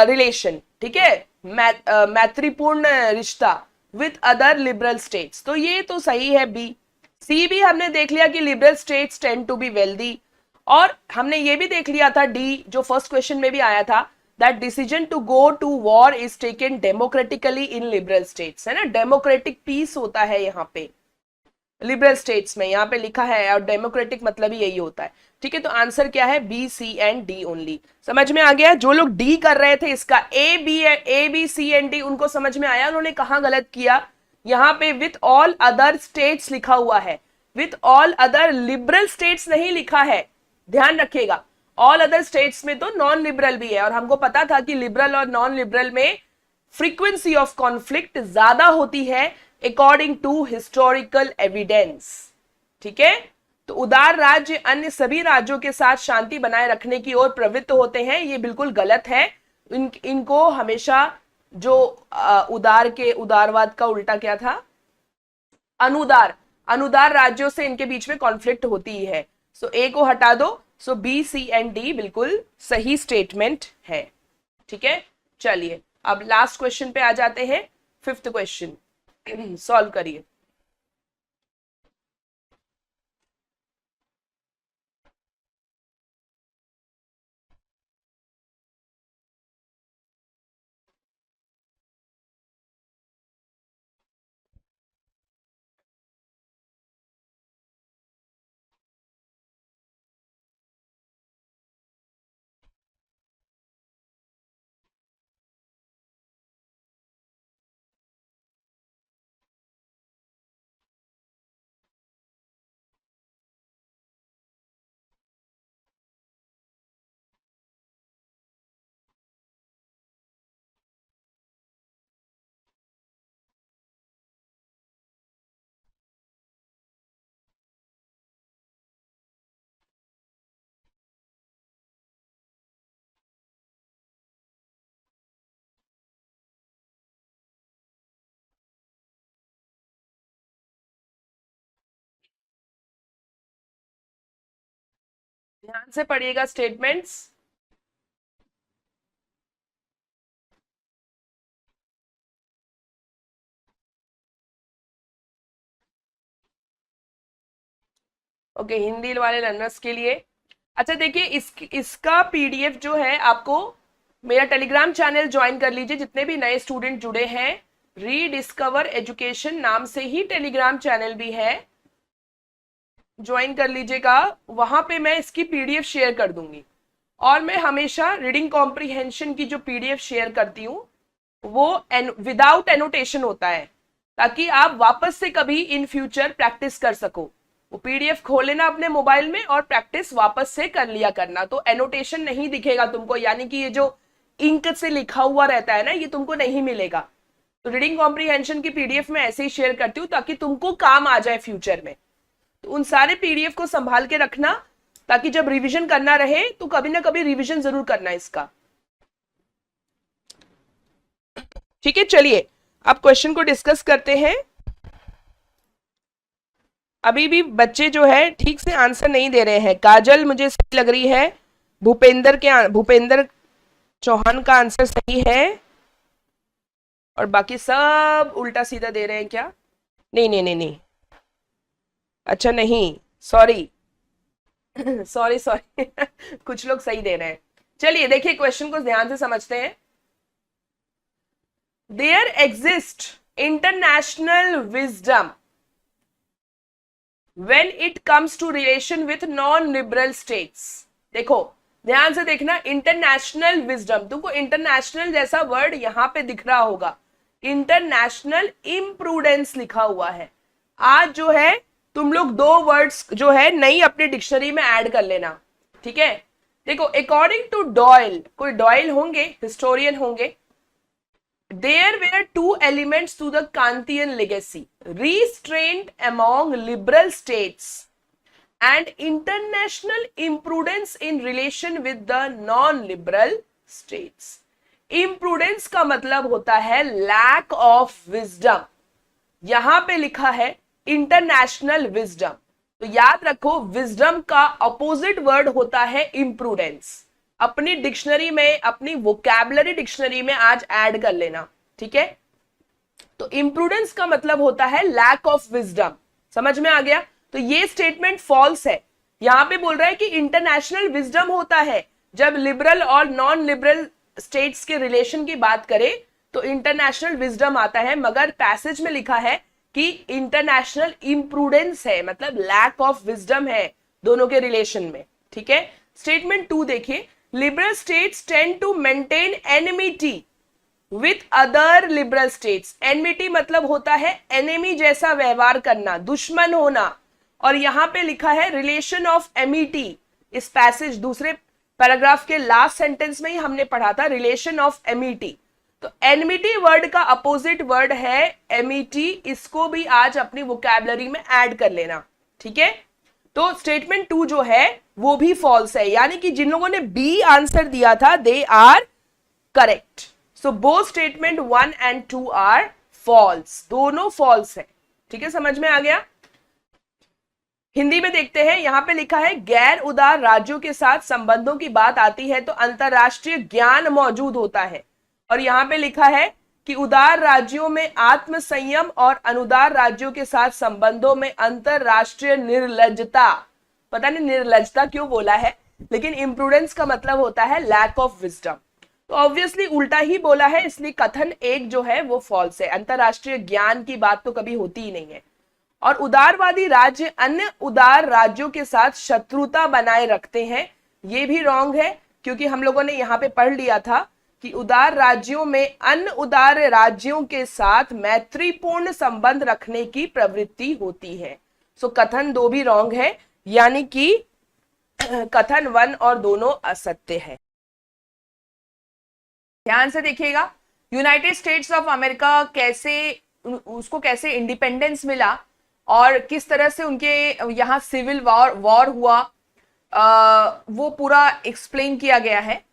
रिलेशन, ठीक है, मैत्रीपूर्ण रिश्ता विथ अदर लिबरल स्टेट्स, तो ये तो सही है बी। सी भी हमने देख लिया कि liberal states tend to be wealthy, और हमने ये भी देख लिया था डी, जो फर्स्ट क्वेश्चन में भी आया था, that decision to go to war is taken democratically in liberal states, है ना, डेमोक्रेटिक पीस होता है यहाँ पे लिबरल स्टेट्स में, यहाँ पे लिखा है, और डेमोक्रेटिक मतलब ही यही होता है, ठीक है। तो आंसर क्या है, B C and D only. समझ में आ गया? जो लोग डी कर रहे थे इसका A B C and D, उनको समझ में आया, उन्होंने कहाँ गलत किया? यहाँ पे विथ ऑल अदर स्टेट्स लिखा हुआ है, with all other liberal states नहीं लिखा है, ध्यान रखिएगा। ऑल अदर स्टेट्स में तो नॉन लिबरल भी है, और हमको पता था कि लिबरल और नॉन लिबरल में फ्रीक्वेंसी ऑफ कॉन्फ्लिक्ट ज्यादा होती है अकॉर्डिंग टू हिस्टोरिकल एविडेंस, ठीक है। तो उदार राज्य अन्य सभी राज्यों के साथ शांति बनाए रखने की ओर प्रवृत्त होते हैं, ये बिल्कुल गलत है। इनको हमेशा जो उदार के उदारवाद का उल्टा क्या था, अनुदार, अनुदार राज्यों से इनके बीच में कॉन्फ्लिक्ट होती है। सो ए को हटा दो, सो बी सी एंड डी बिल्कुल सही स्टेटमेंट है, ठीक है। चलिए अब लास्ट क्वेश्चन पे आ जाते हैं, फिफ्थ क्वेश्चन सॉल्व करिए। ध्यान से पढ़िएगा स्टेटमेंट्स। ओके, हिंदी वाले लर्नर्स के लिए। अच्छा देखिए, इसका पीडीएफ जो है आपको मेरा टेलीग्राम चैनल ज्वाइन कर लीजिए, जितने भी नए स्टूडेंट जुड़े हैं, रीडिस्कवर एजुकेशन नाम से ही टेलीग्राम चैनल भी है, ज्वाइन कर लीजिएगा। वहां पे मैं इसकी पीडीएफ शेयर कर दूंगी, और मैं हमेशा रीडिंग कॉम्प्रिहेंशन की जो पीडीएफ शेयर करती हूँ वो विदाउट एनोटेशन होता है, ताकि आप वापस से कभी इन फ्यूचर प्रैक्टिस कर सको। वो पीडीएफ खोल लेना अपने मोबाइल में और प्रैक्टिस वापस से कर लिया करना, तो एनोटेशन नहीं दिखेगा तुमको, यानी कि ये जो इंक से लिखा हुआ रहता है ना, ये तुमको नहीं मिलेगा। तो रीडिंग कॉम्प्रीहेंशन की पीडीएफ में ऐसे ही शेयर करती हूँ ताकि तुमको काम आ जाए फ्यूचर में। तो उन सारे पीडीएफ को संभाल के रखना ताकि जब रिवीजन करना रहे तो कभी ना कभी रिवीजन जरूर करना इसका। ठीक है, चलिए अब क्वेश्चन को डिस्कस करते हैं। अभी भी बच्चे जो है ठीक से आंसर नहीं दे रहे हैं। काजल मुझे सही लग रही है, भूपेंद्र चौहान का आंसर सही है, और बाकी सब उल्टा सीधा दे रहे हैं क्या? नहीं नहीं नहीं नहीं, अच्छा नहीं, सॉरी सॉरी सॉरी कुछ लोग सही दे रहे हैं। चलिए देखिए क्वेश्चन को ध्यान से समझते हैं। There exist international wisdom when it comes to relation with non-liberal states। देखो ध्यान से देखना, इंटरनेशनल विजडम, तुमको इंटरनेशनल जैसा वर्ड यहां पे दिख रहा होगा, इंटरनेशनल इम्प्रूडेंस लिखा हुआ है। आज जो है तुम लोग दो वर्ड्स जो है नई अपने डिक्शनरी में ऐड कर लेना, ठीक है। देखो अकॉर्डिंग टू डॉयल, कोई डॉयल होंगे, हिस्टोरियन होंगे, there were two elements to the Kantian legacy: restraint among liberal states and international imprudence in relation with the non-liberal states। imprudence का मतलब होता है lack of wisdom, यहां पे लिखा है international wisdom, तो याद रखो wisdom का अपोजिट वर्ड होता है imprudence। अपनी डिक्शनरी में, अपनी वोकैबुलरी डिक्शनरी में आज ऐड कर लेना, ठीक है। तो इम्प्रूडेंस का मतलब होता है लैक ऑफ विजडम, समझ में आ गया। तो ये स्टेटमेंट फॉल्स है। यहां पे बोल रहा है कि इंटरनेशनल विजडम होता है जब लिबरल और नॉन लिबरल स्टेट्स के रिलेशन की बात करें तो इंटरनेशनल विजडम आता है, मगर पैसेज में लिखा है कि इंटरनेशनल इम्प्रूडेंस है, मतलब लैक ऑफ विजडम है दोनों के रिलेशन में, ठीक है। स्टेटमेंट 2 देखिए, liberal states tend to maintain enmity with other liberal states। enmity मतलब होता है enemy जैसा व्यवहार करना, दुश्मन होना, और यहां पे लिखा है relation of amity। इस पैसेज दूसरे पैराग्राफ के लास्ट सेंटेंस में ही हमने पढ़ा था relation of amity। तो enmity वर्ड का अपोजिट वर्ड है amity, इसको भी आज अपनी वोकैबुलरी में ऐड कर लेना, ठीक है। तो स्टेटमेंट 2 जो है वो भी फॉल्स है, यानी कि जिन लोगों ने बी आंसर दिया था they are correct. So both statement 1 and 2 are false, दोनों फॉल्स है, ठीक है, समझ में आ गया। हिंदी में देखते हैं, यहां पे लिखा है गैर उदार राज्यों के साथ संबंधों की बात आती है तो अंतरराष्ट्रीय ज्ञान मौजूद होता है, और यहां पे लिखा है कि उदार राज्यों में आत्म संयम और अनुदार राज्यों के साथ संबंधों में अंतरराष्ट्रीय निर्लजता। पता नहीं निर्लजता क्यों बोला है, लेकिन इम्प्रूडेंस का मतलब होता है लैक ऑफ विजडम, तो ऑब्वियसली उल्टा ही बोला है, इसलिए कथन 1 जो है वो फॉल्स है। अंतरराष्ट्रीय ज्ञान की बात तो कभी होती ही नहीं है। और उदारवादी राज्य अन्य उदार राज्यों के साथ शत्रुता बनाए रखते हैं, ये भी रॉन्ग है, क्योंकि हम लोगों ने यहाँ पे पढ़ लिया था कि उदार राज्यों में अन्य उदार राज्यों के साथ मैत्रीपूर्ण संबंध रखने की प्रवृत्ति होती है। सो कथन 2 भी रॉन्ग है, यानी कि कथन 1 और दोनों असत्य है। ध्यान से देखिएगा, यूनाइटेड स्टेट्स ऑफ अमेरिका उसको कैसे इंडिपेंडेंस मिला और किस तरह से उनके यहाँ सिविल वॉर हुआ, वो पूरा एक्सप्लेन किया गया है,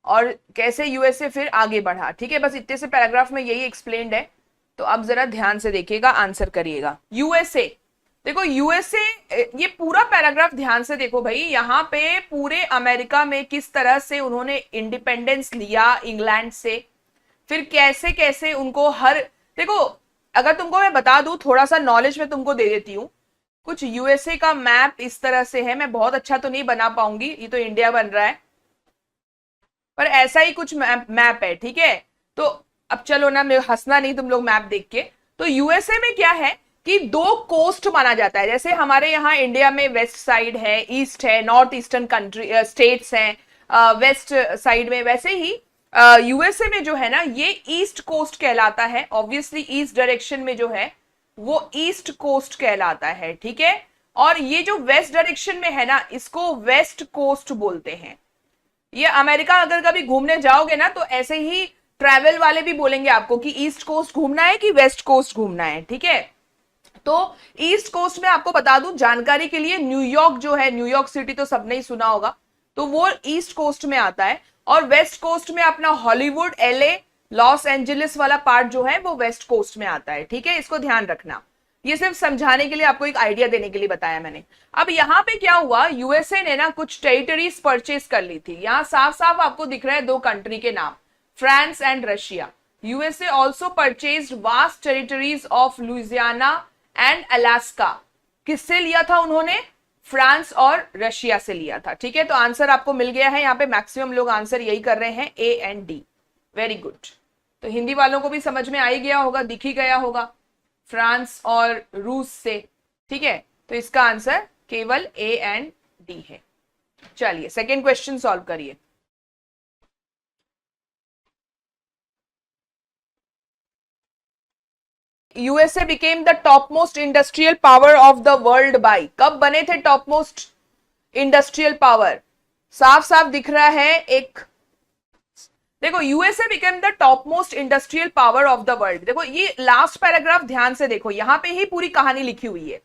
और कैसे यूएसए फिर आगे बढ़ा, ठीक है। बस इतने से पैराग्राफ में यही एक्सप्लेन्ड है। तो अब जरा ध्यान से देखिएगा, आंसर करिएगा। यूएसए, देखो यूएसए, ये पूरा पैराग्राफ ध्यान से देखो भाई, यहाँ पे पूरे अमेरिका में किस तरह से उन्होंने इंडिपेंडेंस लिया इंग्लैंड से, फिर कैसे कैसे उनको देखो अगर तुमको मैं बता दूं, थोड़ा सा नॉलेज में तुमको दे देती हूँ। कुछ यूएसए का मैप इस तरह से है, मैं बहुत अच्छा तो नहीं बना पाऊंगी, ये तो इंडिया बन रहा है, पर ऐसा ही कुछ मैप है, ठीक है। तो अब चलो ना, मैं हंसना नहीं तुम लोग मैप देख के। तो यूएसए में क्या है कि 2 कोस्ट माना जाता है, जैसे हमारे यहाँ इंडिया में वेस्ट साइड है, ईस्ट है, नॉर्थ ईस्टर्न कंट्री स्टेट्स हैं वेस्ट साइड में, वैसे ही यूएसए में जो है ना ये ईस्ट कोस्ट कहलाता है। ऑब्वियसली ईस्ट डायरेक्शन में जो है वो ईस्ट कोस्ट कहलाता है, ठीक है। और ये जो वेस्ट डायरेक्शन में है ना, इसको वेस्ट कोस्ट बोलते हैं। ये अमेरिका अगर कभी घूमने जाओगे ना तो ऐसे ही ट्रैवल वाले भी बोलेंगे आपको कि ईस्ट कोस्ट घूमना है कि वेस्ट कोस्ट घूमना है, ठीक है। तो ईस्ट कोस्ट में आपको बता दूं जानकारी के लिए, न्यूयॉर्क जो है, न्यूयॉर्क सिटी तो सबने ही सुना होगा, तो वो ईस्ट कोस्ट में आता है। और वेस्ट कोस्ट में अपना हॉलीवुड, एलए, लॉस एंजलिस वाला पार्ट जो है वो वेस्ट कोस्ट में आता है, ठीक है, इसको ध्यान रखना। ये सिर्फ समझाने के लिए, आपको एक आइडिया देने के लिए बताया मैंने। अब यहाँ पे क्या हुआ, यूएसए ने ना कुछ टेरिटरीज परचेज कर ली थी। यहाँ साफ साफ आपको दिख रहा है दो कंट्री के नाम, France and Russia. USA also purchase vast territories of Louisiana and Alaska. किससे लिया था उन्होंने? फ्रांस और रशिया से लिया था, ठीक है। तो आंसर आपको मिल गया है, यहाँ पे मैक्सिमम लोग आंसर यही कर रहे हैं, ए एंड डी। Very good. तो हिंदी वालों को भी समझ में आ ही गया होगा, दिख ही गया होगा, फ्रांस और रूस से, ठीक है। तो इसका आंसर केवल ए एंड डी है। चलिए सेकेंड क्वेश्चन सॉल्व करिए। USA became the top most industrial power of the world by, कब बने थे टॉप मोस्ट इंडस्ट्रियल पावर? साफ साफ दिख रहा है एक, देखो USA became the top most industrial power of the world. देखो ये लास्ट पैराग्राफ ध्यान से देखो, यहां पे ही पूरी कहानी लिखी हुई है।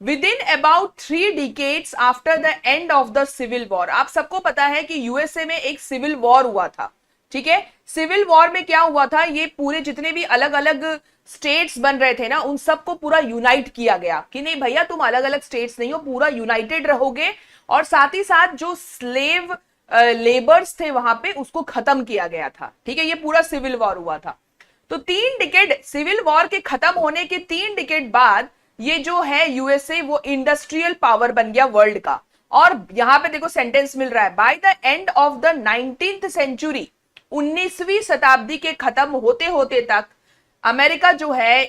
Within about 3 decades after the end of the civil war. आप सबको पता है कि यूएसए में एक सिविल वॉर हुआ था, ठीक है। सिविल वॉर में क्या हुआ था, ये पूरे जितने भी अलग अलग स्टेट्स बन रहे थे ना, उन सबको पूरा यूनाइट किया गया कि नहीं भैया तुम अलग अलग स्टेट्स नहीं हो, पूरा यूनाइटेड रहोगे। और साथ ही साथ जो स्लेव लेबर्स थे वहां पे, उसको खत्म किया गया था, ठीक है। ये पूरा सिविल वॉर हुआ था। तो 3 डिकेड, सिविल वॉर के खत्म होने के 3 डिकेड बाद ये जो है यूएसए वो इंडस्ट्रियल पावर बन गया वर्ल्ड का। और यहां पे देखो सेंटेंस मिल रहा है, by the end of the 19th century, 19वीं शताब्दी के खत्म होते होते तक अमेरिका जो है,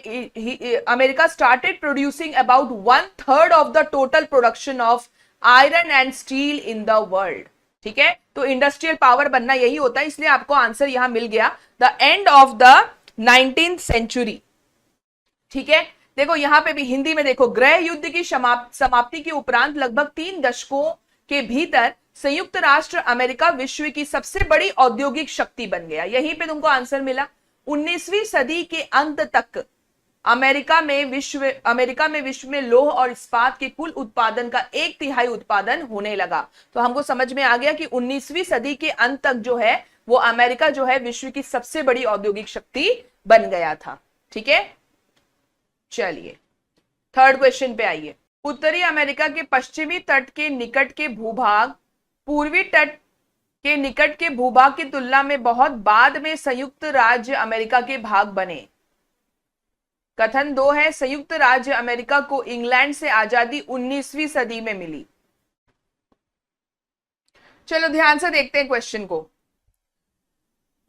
America started producing about 1/3 of the total production of iron and steel in the world, ठीक है। तो इंडस्ट्रियल पावर बनना यही होता है, इसलिए आपको आंसर यहां मिल गया, the end of the 19th century, ठीक है। देखो यहां पे भी हिंदी में देखो, गृह युद्ध की समाप्ति के उपरांत लगभग 3 दशकों के भीतर संयुक्त राष्ट्र अमेरिका विश्व की सबसे बड़ी औद्योगिक शक्ति बन गया। यहीं पे तुमको आंसर मिला। 19वीं सदी के अंत तक अमेरिका में विश्व में लौह और इस्पात के कुल उत्पादन का 1/3 उत्पादन होने लगा। तो हमको समझ में आ गया कि 19वीं सदी के अंत तक जो है वो अमेरिका जो है विश्व की सबसे बड़ी औद्योगिक शक्ति बन गया था, ठीक है। चलिए थर्ड क्वेश्चन पे आइए। उत्तरी अमेरिका के पश्चिमी तट के निकट के भूभाग पूर्वी तट के निकट के भूभाग की तुलना में बहुत बाद में संयुक्त राज्य अमेरिका के भाग बने। कथन 2 है, संयुक्त राज्य अमेरिका को इंग्लैंड से आजादी 19वीं सदी में मिली। चलो ध्यान से देखते हैं क्वेश्चन को।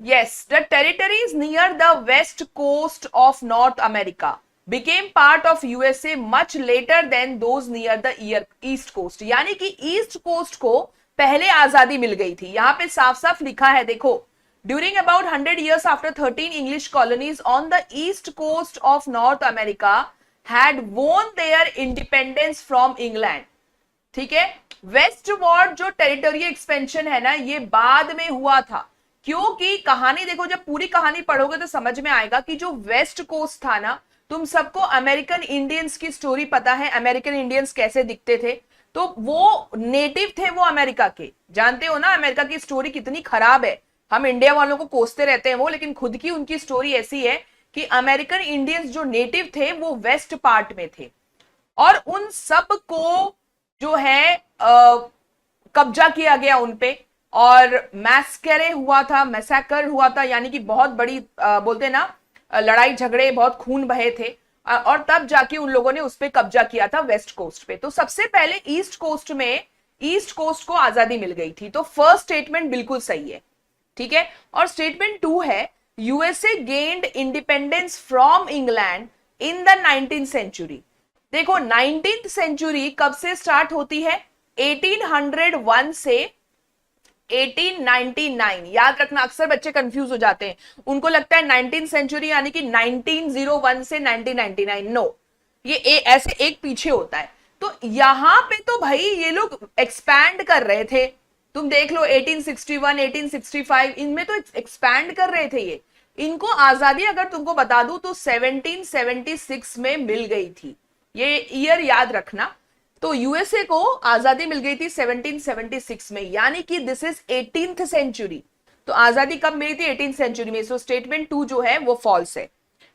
Yes, the territories near the west coast of North America became part of USA much later than those near the east coast। यानी कि ईस्ट कोस्ट को पहले आजादी मिल गई थी। यहां पे साफ साफ लिखा है, देखो, during about 100 years after 13 English colonies on the east coast of North America had won their independence from England, ठीक है। वेस्टवर्ड जो टेरिटरी एक्सपेंशन है ना, ये बाद में हुआ था, क्योंकि कहानी देखो, जब पूरी कहानी पढ़ोगे तो समझ में आएगा कि जो वेस्ट कोस्ट था ना, तुम सबको अमेरिकन इंडियंस की स्टोरी पता है, अमेरिकन इंडियंस कैसे दिखते थे, तो वो नेटिव थे वो अमेरिका के। जानते हो ना अमेरिका की स्टोरी कितनी खराब है, हम इंडिया वालों को कोसते रहते हैं वो, लेकिन खुद की उनकी स्टोरी ऐसी है कि अमेरिकन इंडियंस जो नेटिव थे वो वेस्ट पार्ट में थे, और उन सब को जो है कब्जा किया गया उनपे, और मैस्करे हुआ था, मैसेकर हुआ था, यानी कि बहुत बड़ी बोलते ना लड़ाई झगड़े, बहुत खून बहे थे, और तब जाके उन लोगों ने उस पे कब्जा किया था वेस्ट कोस्ट पे। तो सबसे पहले ईस्ट कोस्ट को आजादी मिल गई थी। तो फर्स्ट स्टेटमेंट बिल्कुल सही है, ठीक है। और स्टेटमेंट 2 है, USA gained independence from England in the 19th century. देखो 19th सेंचुरी कब से स्टार्ट होती है? 1801 से 1899। याद रखना, अक्सर बच्चे कंफ्यूज हो जाते हैं, उनको लगता है 19th सेंचुरी यानी कि 1901 से 1999। नो, ये ऐसे एक पीछे होता है। तो यहां पे तो भाई ये लोग एक्सपैंड कर रहे थे, तुम देख लो 1861, 1865, इनमें तो एक्सपैंड कर रहे थे ये। इनको आजादी अगर तुमको बता दूं तो 1776 में मिल गई थी, ये ईयर याद रखना। तो यूएसए को आजादी मिल गई थी 1776 में, यानी कि दिस इज 18th सेंचुरी। तो आजादी कब मिली थी? 18th सेंचुरी में। सो स्टेटमेंट 2 जो है वो फॉल्स है।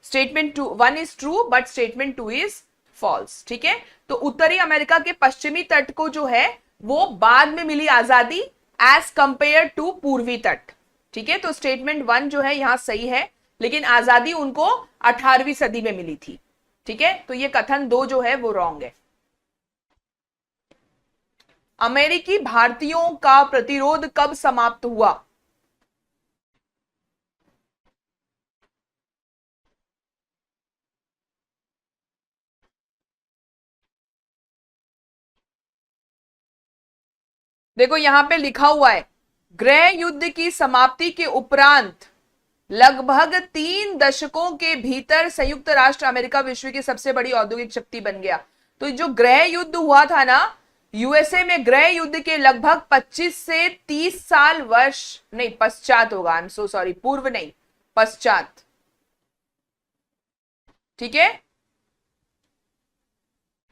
Statement 1 is true but statement 2 is false. ठीक है, तो उत्तरी अमेरिका के पश्चिमी तट को जो है वो बाद में मिली आजादी एज कंपेयर टू पूर्वी तट। ठीक है, तो स्टेटमेंट 1 जो है यहां सही है, लेकिन आजादी उनको 18वीं सदी में मिली थी। ठीक है, तो ये कथन 2 जो है वो रॉन्ग है। अमेरिकी भारतीयों का प्रतिरोध कब समाप्त हुआ? देखो यहां पे लिखा हुआ है, गृह युद्ध की समाप्ति के उपरांत लगभग 3 दशकों के भीतर संयुक्त राष्ट्र अमेरिका विश्व की सबसे बड़ी औद्योगिक शक्ति बन गया। तो जो गृह युद्ध हुआ था ना यूएसए में, गृह युद्ध के लगभग 25 से 30 साल वर्ष नहीं पश्चात होगा, आई एम सो सॉरी, पूर्व नहीं पश्चात। ठीक है,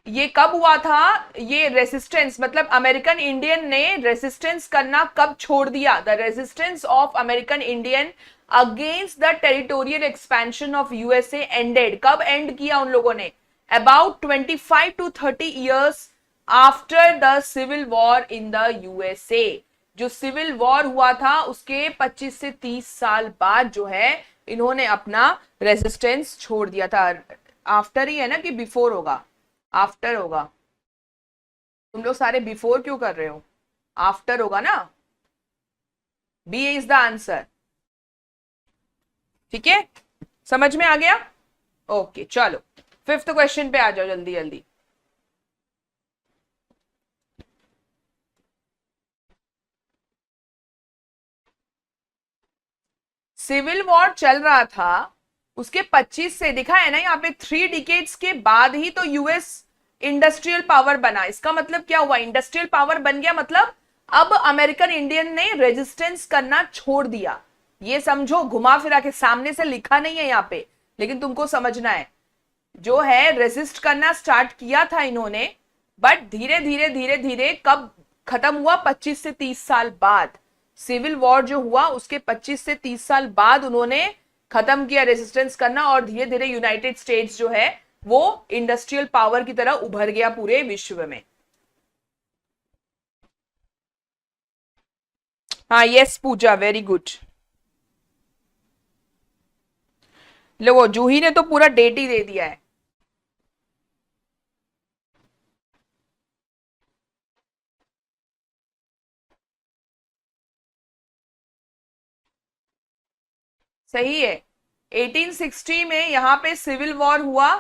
ये कब हुआ था? ये रेसिस्टेंस मतलब अमेरिकन इंडियन ने रेसिस्टेंस करना कब छोड़ दिया? The resistance of American Indian against the territorial expansion of USA ended. कब एंड किया उन लोगों ने? About 25 to 30 years after the civil war in the USA. जो सिविल वॉर हुआ था उसके 25 से 30 साल बाद जो है इन्होंने अपना रेजिस्टेंस छोड़ दिया था। आफ्टर ही है ना कि बिफोर होगा? आफ्टर होगा। तुम लोग सारे बिफोर क्यों कर रहे हो? आफ्टर होगा ना, बी इज द आंसर। ठीक है, समझ में आ गया? ओके चलो 5th क्वेश्चन पे आ जाओ जल्दी जल्दी। सिविल वॉर चल रहा था उसके 25 से, दिखा है ना यहाँ पे 3 डिकेड्स के बाद ही तो यूएस इंडस्ट्रियल पावर बना। इसका मतलब क्या हुआ? इंडस्ट्रियल पावर बन गया मतलब अब अमेरिकन इंडियन ने रेजिस्टेंस करना छोड़ दिया। ये समझो, घुमा फिरा के, सामने से लिखा नहीं है यहाँ पे लेकिन तुमको समझना है। जो है रेजिस्ट करना स्टार्ट किया था इन्होंने, बट धीरे धीरे धीरे धीरे कब खत्म हुआ? 25 से 30 साल बाद। सिविल वॉर जो हुआ उसके 25 से 30 साल बाद उन्होंने खत्म किया रेजिस्टेंस करना, और धीरे धीरे यूनाइटेड स्टेट्स जो है वो इंडस्ट्रियल पावर की तरह उभर गया पूरे विश्व में। हाँ यस पूजा, वेरी गुड। लोगो जूही ने तो पूरा डेट ही दे दिया है। सही है, 1860 में यहां पे सिविल वॉर हुआ,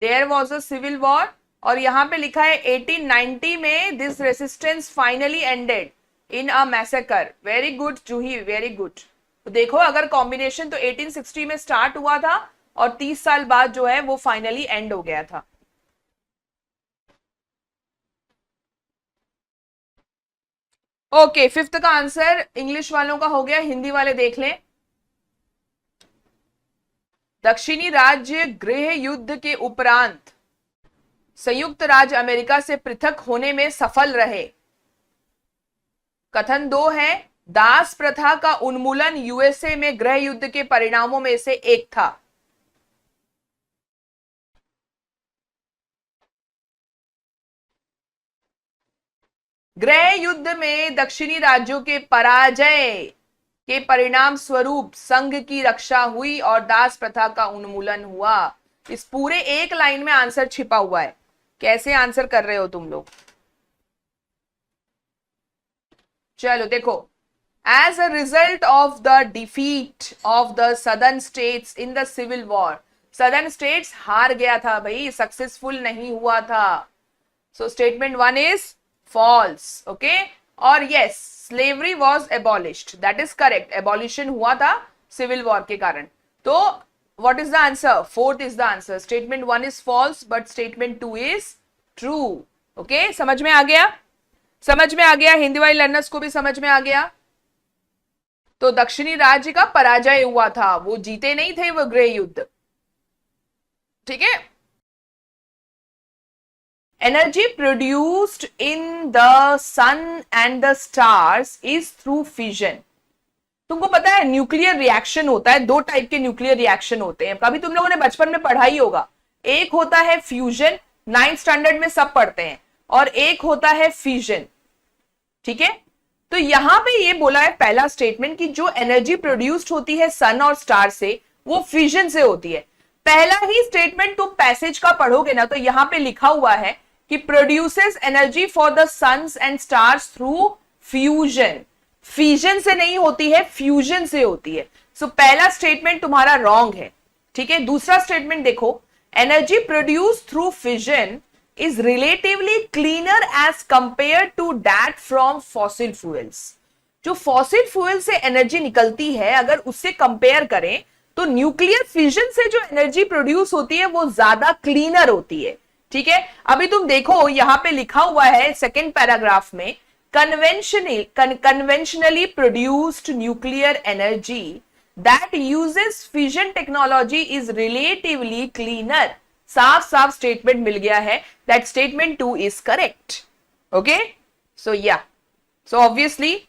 there was a civil war, और यहां पे लिखा है 1890 में this resistance finally ended in a massacre. Very good Juhi, very good. तो देखो अगर कॉम्बिनेशन तो 1860 में स्टार्ट हुआ था और 30 साल बाद जो है वो फाइनली एंड हो गया था। ओके 5th का आंसर इंग्लिश वालों का हो गया, हिंदी वाले देख लें। दक्षिणी राज्य गृह युद्ध के उपरांत संयुक्त राज्य अमेरिका से पृथक होने में सफल रहे। कथन 2 है, दास प्रथा का उन्मूलन यूएसए में गृह युद्ध के परिणामों में से एक था। गृह युद्ध में दक्षिणी राज्यों के पराजय के परिणाम स्वरूप संघ की रक्षा हुई और दास प्रथा का उन्मूलन हुआ। इस पूरे एक लाइन में आंसर छिपा हुआ है। कैसे आंसर कर रहे हो तुम लोग? चलो देखो, as a result of the defeat of the southern states in the civil war, southern states हार गया था भाई, सक्सेसफुल नहीं हुआ था। So statement 1 is false. Okay, और yes slavery was abolished, that is correct, abolition हुआ था सिविल वॉर के कारण। तो what is the answer? 4th is the answer. Statement 1 is false but statement 2 is true. Okay, समझ में आ गया? समझ में आ गया? हिंदी वाले लर्नर्स को भी समझ में आ गया? तो दक्षिणी राज्य का पराजय हुआ था, वो जीते नहीं थे वो गृह युद्ध। ठीक है। Energy produced in the sun and the stars is through fission. तुमको पता है न्यूक्लियर रिएक्शन होता है, दो टाइप के न्यूक्लियर रिएक्शन होते हैं, कभी तुम लोगों ने बचपन में पढ़ा ही होगा। एक होता है फ्यूजन, 9th स्टैंडर्ड में सब पढ़ते हैं, और एक होता है फिजन। ठीक है। तो यहां पे ये बोला है पहला स्टेटमेंट कि जो एनर्जी प्रोड्यूस्ड होती है सन और स्टार से वो फिजन से होती है। पहला ही स्टेटमेंट तुम पैसेज का पढ़ोगे ना तो यहां पे लिखा हुआ है कि produces energy for the suns and stars through fusion. Fission से नहीं होती है, फ्यूजन से होती है। सो पहला स्टेटमेंट तुम्हारा रॉन्ग है। ठीक है। दूसरा स्टेटमेंट देखो, energy produce through fission is relatively cleaner as compared to that from fossil fuels। जो फॉसिल फ्यूल से एनर्जी निकलती है अगर उससे कंपेयर करें तो न्यूक्लियर फिजन से जो एनर्जी प्रोड्यूस होती है वो ज्यादा क्लीनर होती है। ठीक है। अभी तुम देखो यहां पे लिखा हुआ है सेकेंड पैराग्राफ में, conventionally produced nuclear energy that uses fission technology is relatively cleaner। साफ साफ स्टेटमेंट मिल गया है, that statement 2 is correct. Okay. So या सो ऑब्वियसली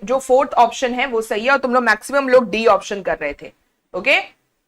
जो फोर्थ ऑप्शन है वो सही है, और तुम लोग मैक्सिमम लोग डी ऑप्शन कर रहे थे। ओके।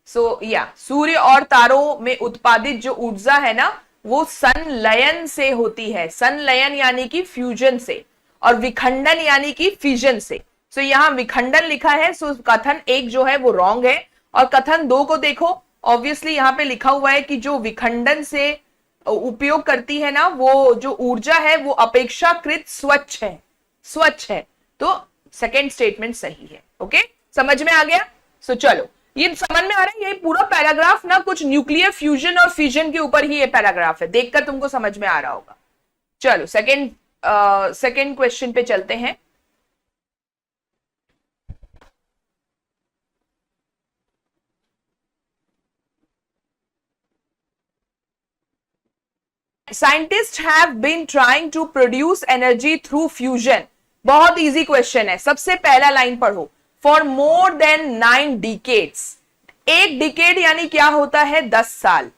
सो या सूर्य और तारों में उत्पादित जो ऊर्जा है ना वो संलयन से होती है। संलयन यानी कि फ्यूजन से, और विखंडन यानी कि फिजन से। सो यहां विखंडन लिखा है, सो कथन 1 जो है वो रॉन्ग है। और कथन 2 को देखो, ऑब्वियसली यहां पे लिखा हुआ है कि जो विखंडन से उपयोग करती है ना वो जो ऊर्जा है वो अपेक्षाकृत स्वच्छ है। तो सेकेंड स्टेटमेंट सही है। ओके। समझ में आ गया। सो चलो ये समझ में आ रहा है, ये पूरा पैराग्राफ ना कुछ न्यूक्लियर फ्यूजन और फिजन के ऊपर ही ये पैराग्राफ है, देखकर तुमको समझ में आ रहा होगा। चलो सेकेंड क्वेश्चन पे चलते हैं। Scientists have been trying to produce energy through fusion। बहुत इजी क्वेश्चन है। सबसे पहला लाइन पढ़ो, फॉर मोर देन 9 decades। एक डिकेड यानी क्या होता है? 10 साल।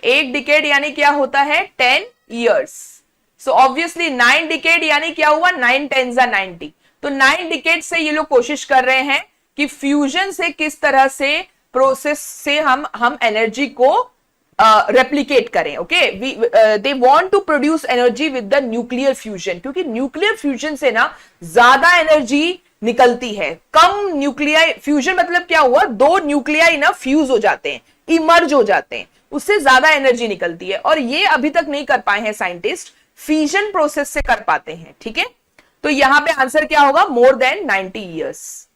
एक डिकेड यानी क्या होता है? 10 years। सो ऑब्वियसली 9 डिकेड यानी क्या हुआ? 9 10s are 90। तो 9 डिकेड से ये लोग कोशिश कर रहे हैं कि फ्यूजन से किस तरह से प्रोसेस से हम एनर्जी को रेप्लिकेट करें। Okay. They want to produce energy with the nuclear fusion, क्योंकि न्यूक्लियर फ्यूजन से ना ज्यादा एनर्जी निकलती है। कम न्यूक्लियाई फ्यूजन मतलब क्या हुआ? दो न्यूक्लियाई ना फ्यूज हो जाते हैं, इमर्ज हो जाते हैं, उससे ज्यादा एनर्जी निकलती है। और ये अभी तक नहीं कर पाए हैं साइंटिस्ट, फिजन प्रोसेस से कर पाते हैं। ठीक है। तो यहां पे आंसर क्या होगा? More than 90 years।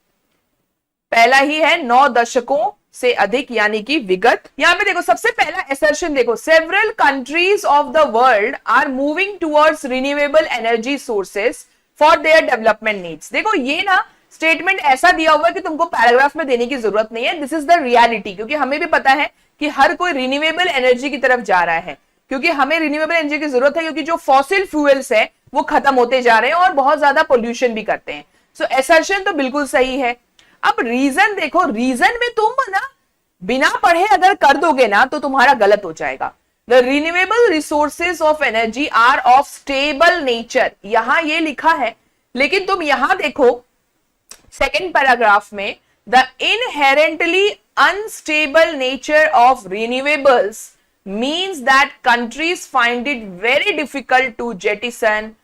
पहला ही है 9 दशकों से अधिक यानी कि विगत। यहां पे देखो सबसे पहला असर्शन देखो, several countries of the world are moving towards renewable energy sources for their development needs. देखो ये ना स्टेटमेंट ऐसा दिया हुआ है कि तुमको पैराग्राफ में देने की जरूरत नहीं है, दिस इज द रियलिटी। क्योंकि हमें भी पता है कि हर कोई रिन्यूएबल एनर्जी की तरफ जा रहा है, क्योंकि हमें रिन्यूएबल एनर्जी की जरूरत है, क्योंकि जो फॉसिल फ्यूल्स है वो खत्म होते जा रहे हैं और बहुत ज्यादा पोल्यूशन भी करते हैं। सो असर्शन तो बिल्कुल सही है। अब रीजन देखो, रीजन में तुम ना बिना पढ़े अगर कर दोगे ना तो तुम्हारा गलत हो जाएगा। The renewable resources of energy are of stable nature, यहां ये लिखा है, लेकिन तुम यहां देखो सेकेंड पैराग्राफ में, the inherently unstable nature of renewables means that countries find it very difficult to jettison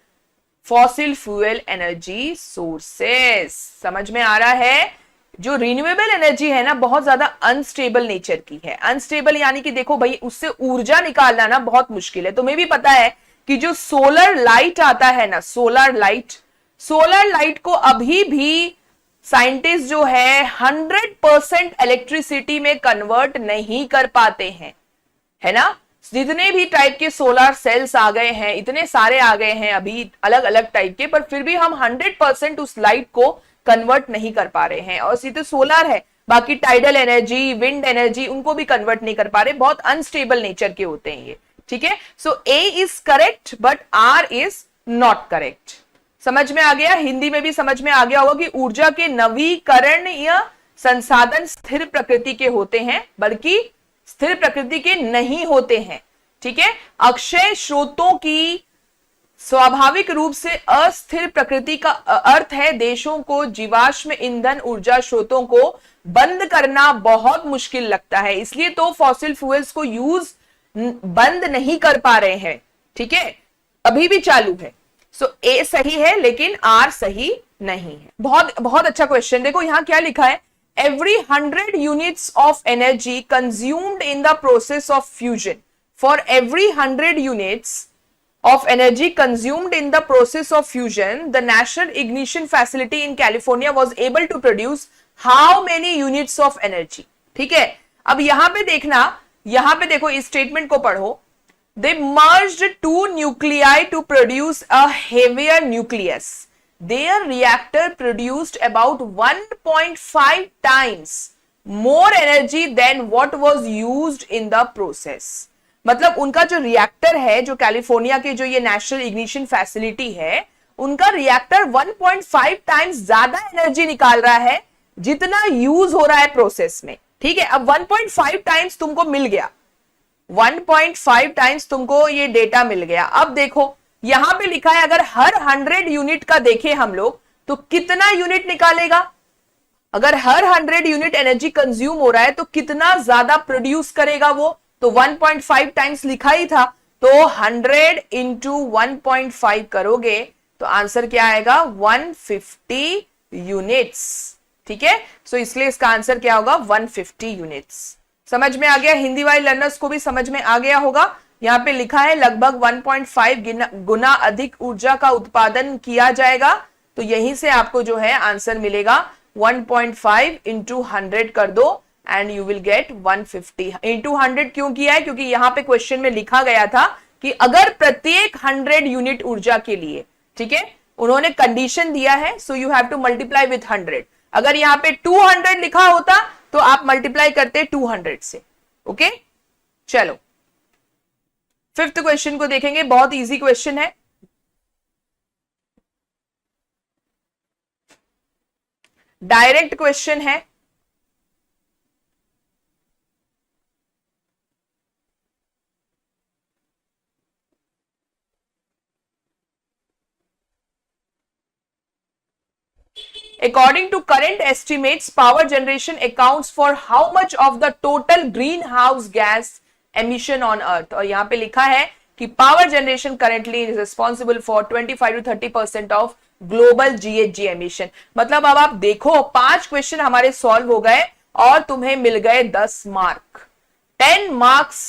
fossil fuel energy sources। समझ में आ रहा है? जो रिन्यूएबल एनर्जी है ना बहुत ज्यादा अनस्टेबल नेचर की है। अनस्टेबल यानी कि देखो भाई उससे ऊर्जा निकालना ना बहुत मुश्किल है। तुम्हें भी पता है कि जो सोलर लाइट आता है ना, सोलर लाइट को अभी भी साइंटिस्ट जो है 100% इलेक्ट्रिसिटी में कन्वर्ट नहीं कर पाते हैं, है ना। जितने भी टाइप के सोलर सेल्स आ गए हैं, इतने सारे आ गए हैं अभी अलग अलग टाइप के, पर फिर भी हम 100% उस लाइट को कन्वर्ट नहीं कर पा रहे हैं। और सीधे सोलर है, बाकी टाइडल एनर्जी, विंड एनर्जी, उनको भी कन्वर्ट नहीं कर पा रहे, बहुत अनस्टेबल नेचर के होते हैं ये। ठीक है। So A is correct but R is not correct. समझ में आ गया? हिंदी में भी समझ में आ गया होगा कि ऊर्जा के नवीकरणीय संसाधन स्थिर प्रकृति के होते हैं, बल्कि स्थिर प्रकृति के नहीं होते हैं। ठीक है, अक्षय स्रोतों की स्वाभाविक रूप से अस्थिर प्रकृति का अर्थ है देशों को जीवाश्म ईंधन ऊर्जा स्रोतों को बंद करना बहुत मुश्किल लगता है, इसलिए तो फॉसिल फ्यूल्स को यूज बंद नहीं कर पा रहे हैं। ठीक है, अभी भी चालू है। सो ए सही है लेकिन आर सही नहीं है। बहुत बहुत अच्छा क्वेश्चन। देखो यहां क्या लिखा है, every 100 units of energy consumed in the process of fusion, for every 100 units of energy consumed in the process of fusion, the National Ignition Facility in California was able to produce how many units of energy? ठीक है, अब यहां पे देखना, यहां पे देखो इस स्टेटमेंट को पढ़ो, they merged two nuclei to produce a heavier nucleus. Their reactor produced about 1.5 times more energy than what was used in the process. मतलब उनका जो रिएक्टर है, जो कैलिफोर्निया के जो ये नेशनल इग्निशन फैसिलिटी है, उनका रिएक्टर 1.5 टाइम्स ज्यादा एनर्जी निकाल रहा है जितना यूज हो रहा है प्रोसेस में। ठीक है, अब 1.5 टाइम्स तुमको मिल गया, 1.5 टाइम्स तुमको ये डेटा मिल गया। अब देखो यहां पे लिखा है अगर हर 100 यूनिट का देखें हम लोग तो कितना यूनिट निकालेगा। अगर हर 100 यूनिट एनर्जी कंज्यूम हो रहा है तो कितना ज्यादा प्रोड्यूस करेगा वो, तो 1.5 टाइम्स लिखा ही था, तो 100 इंटू 1.5 करोगे तो आंसर क्या आएगा, 150 यूनिट्स। ठीक है, सो इसलिए इसका आंसर क्या होगा, 150 यूनिट्स। समझ में आ गया? हिंदी वाले लर्नर्स को भी समझ में आ गया होगा। यहां पे लिखा है लगभग 1.5 गुना अधिक ऊर्जा का उत्पादन किया जाएगा, तो यहीं से आपको जो है आंसर मिलेगा 1.5 इंटू 100 कर दो and you will get 150। Into 100 क्यों किया है, क्योंकि यहां पे क्वेश्चन में लिखा गया था कि अगर प्रत्येक 100 यूनिट ऊर्जा के लिए, ठीक है, उन्होंने कंडीशन दिया है, so you have to multiply with 100। अगर यहां पे 200 लिखा होता तो आप मल्टीप्लाई करते 200 से। ओके, चलो फिफ्थ क्वेश्चन को देखेंगे, बहुत इजी क्वेश्चन है। डायरेक्ट क्वेश्चन है। According to current estimates, power generation accounts for how much of the total greenhouse gas emission on earth? और यहां पे लिखा है कि power generation currently is responsible for 25 to 30% of global GHG emission। मतलब अब आप देखो 5 क्वेश्चन हमारे सॉल्व हो गए और तुम्हें मिल गए 10 mark. 10 marks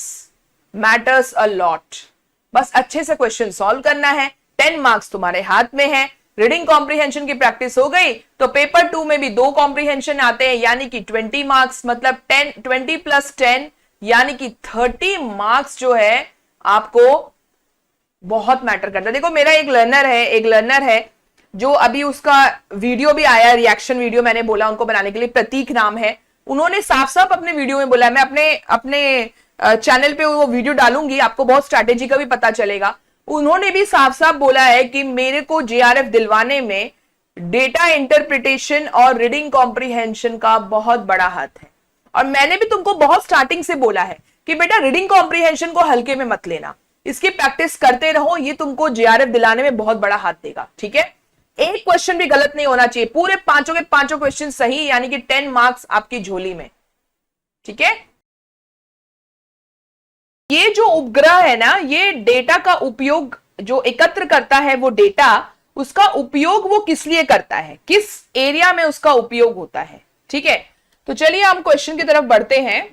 matters a lot. बस अच्छे से क्वेश्चन सॉल्व करना है, 10 मार्क्स तुम्हारे हाथ में है। रीडिंग कॉम्प्रिहेंशन की प्रैक्टिस हो गई तो पेपर 2 में भी 2 कॉम्प्रिहेंशन आते हैं, यानी कि 20 मार्क्स, मतलब 20 प्लस 10 यानी कि 30 मार्क्स जो है आपको बहुत मैटर करता है। देखो मेरा एक लर्नर है जो अभी उसका वीडियो भी आया, रिएक्शन वीडियो मैंने बोला उनको बनाने के लिए, प्रतीक नाम है। उन्होंने साफ साफ अपने वीडियो में बोला, मैं अपने चैनल पे वो वीडियो डालूंगी, आपको बहुत स्ट्रैटेजी का भी पता चलेगा। उन्होंने भी साफ साफ बोला है कि मेरे को जेआरएफ दिलवाने में डेटा इंटरप्रिटेशन और रीडिंग कॉम्प्रिहेंशन का बहुत बड़ा हाथ है। और मैंने भी तुमको बहुत स्टार्टिंग से बोला है कि बेटा रीडिंग कॉम्प्रिहेंशन को हल्के में मत लेना, इसकी प्रैक्टिस करते रहो, ये तुमको जेआरएफ दिलाने में बहुत बड़ा हाथ देगा। ठीक है, एक क्वेश्चन भी गलत नहीं होना चाहिए, पूरे पांचों के पांचों क्वेश्चन सही, यानी कि 10 मार्क्स आपकी झोली में। ठीक है, ये जो उपग्रह है ना, ये डेटा का उपयोग जो एकत्र करता है, वो डेटा, उसका उपयोग वो किस लिए करता है, किस एरिया में उसका उपयोग होता है। ठीक है, तो चलिए हम क्वेश्चन की तरफ बढ़ते हैं।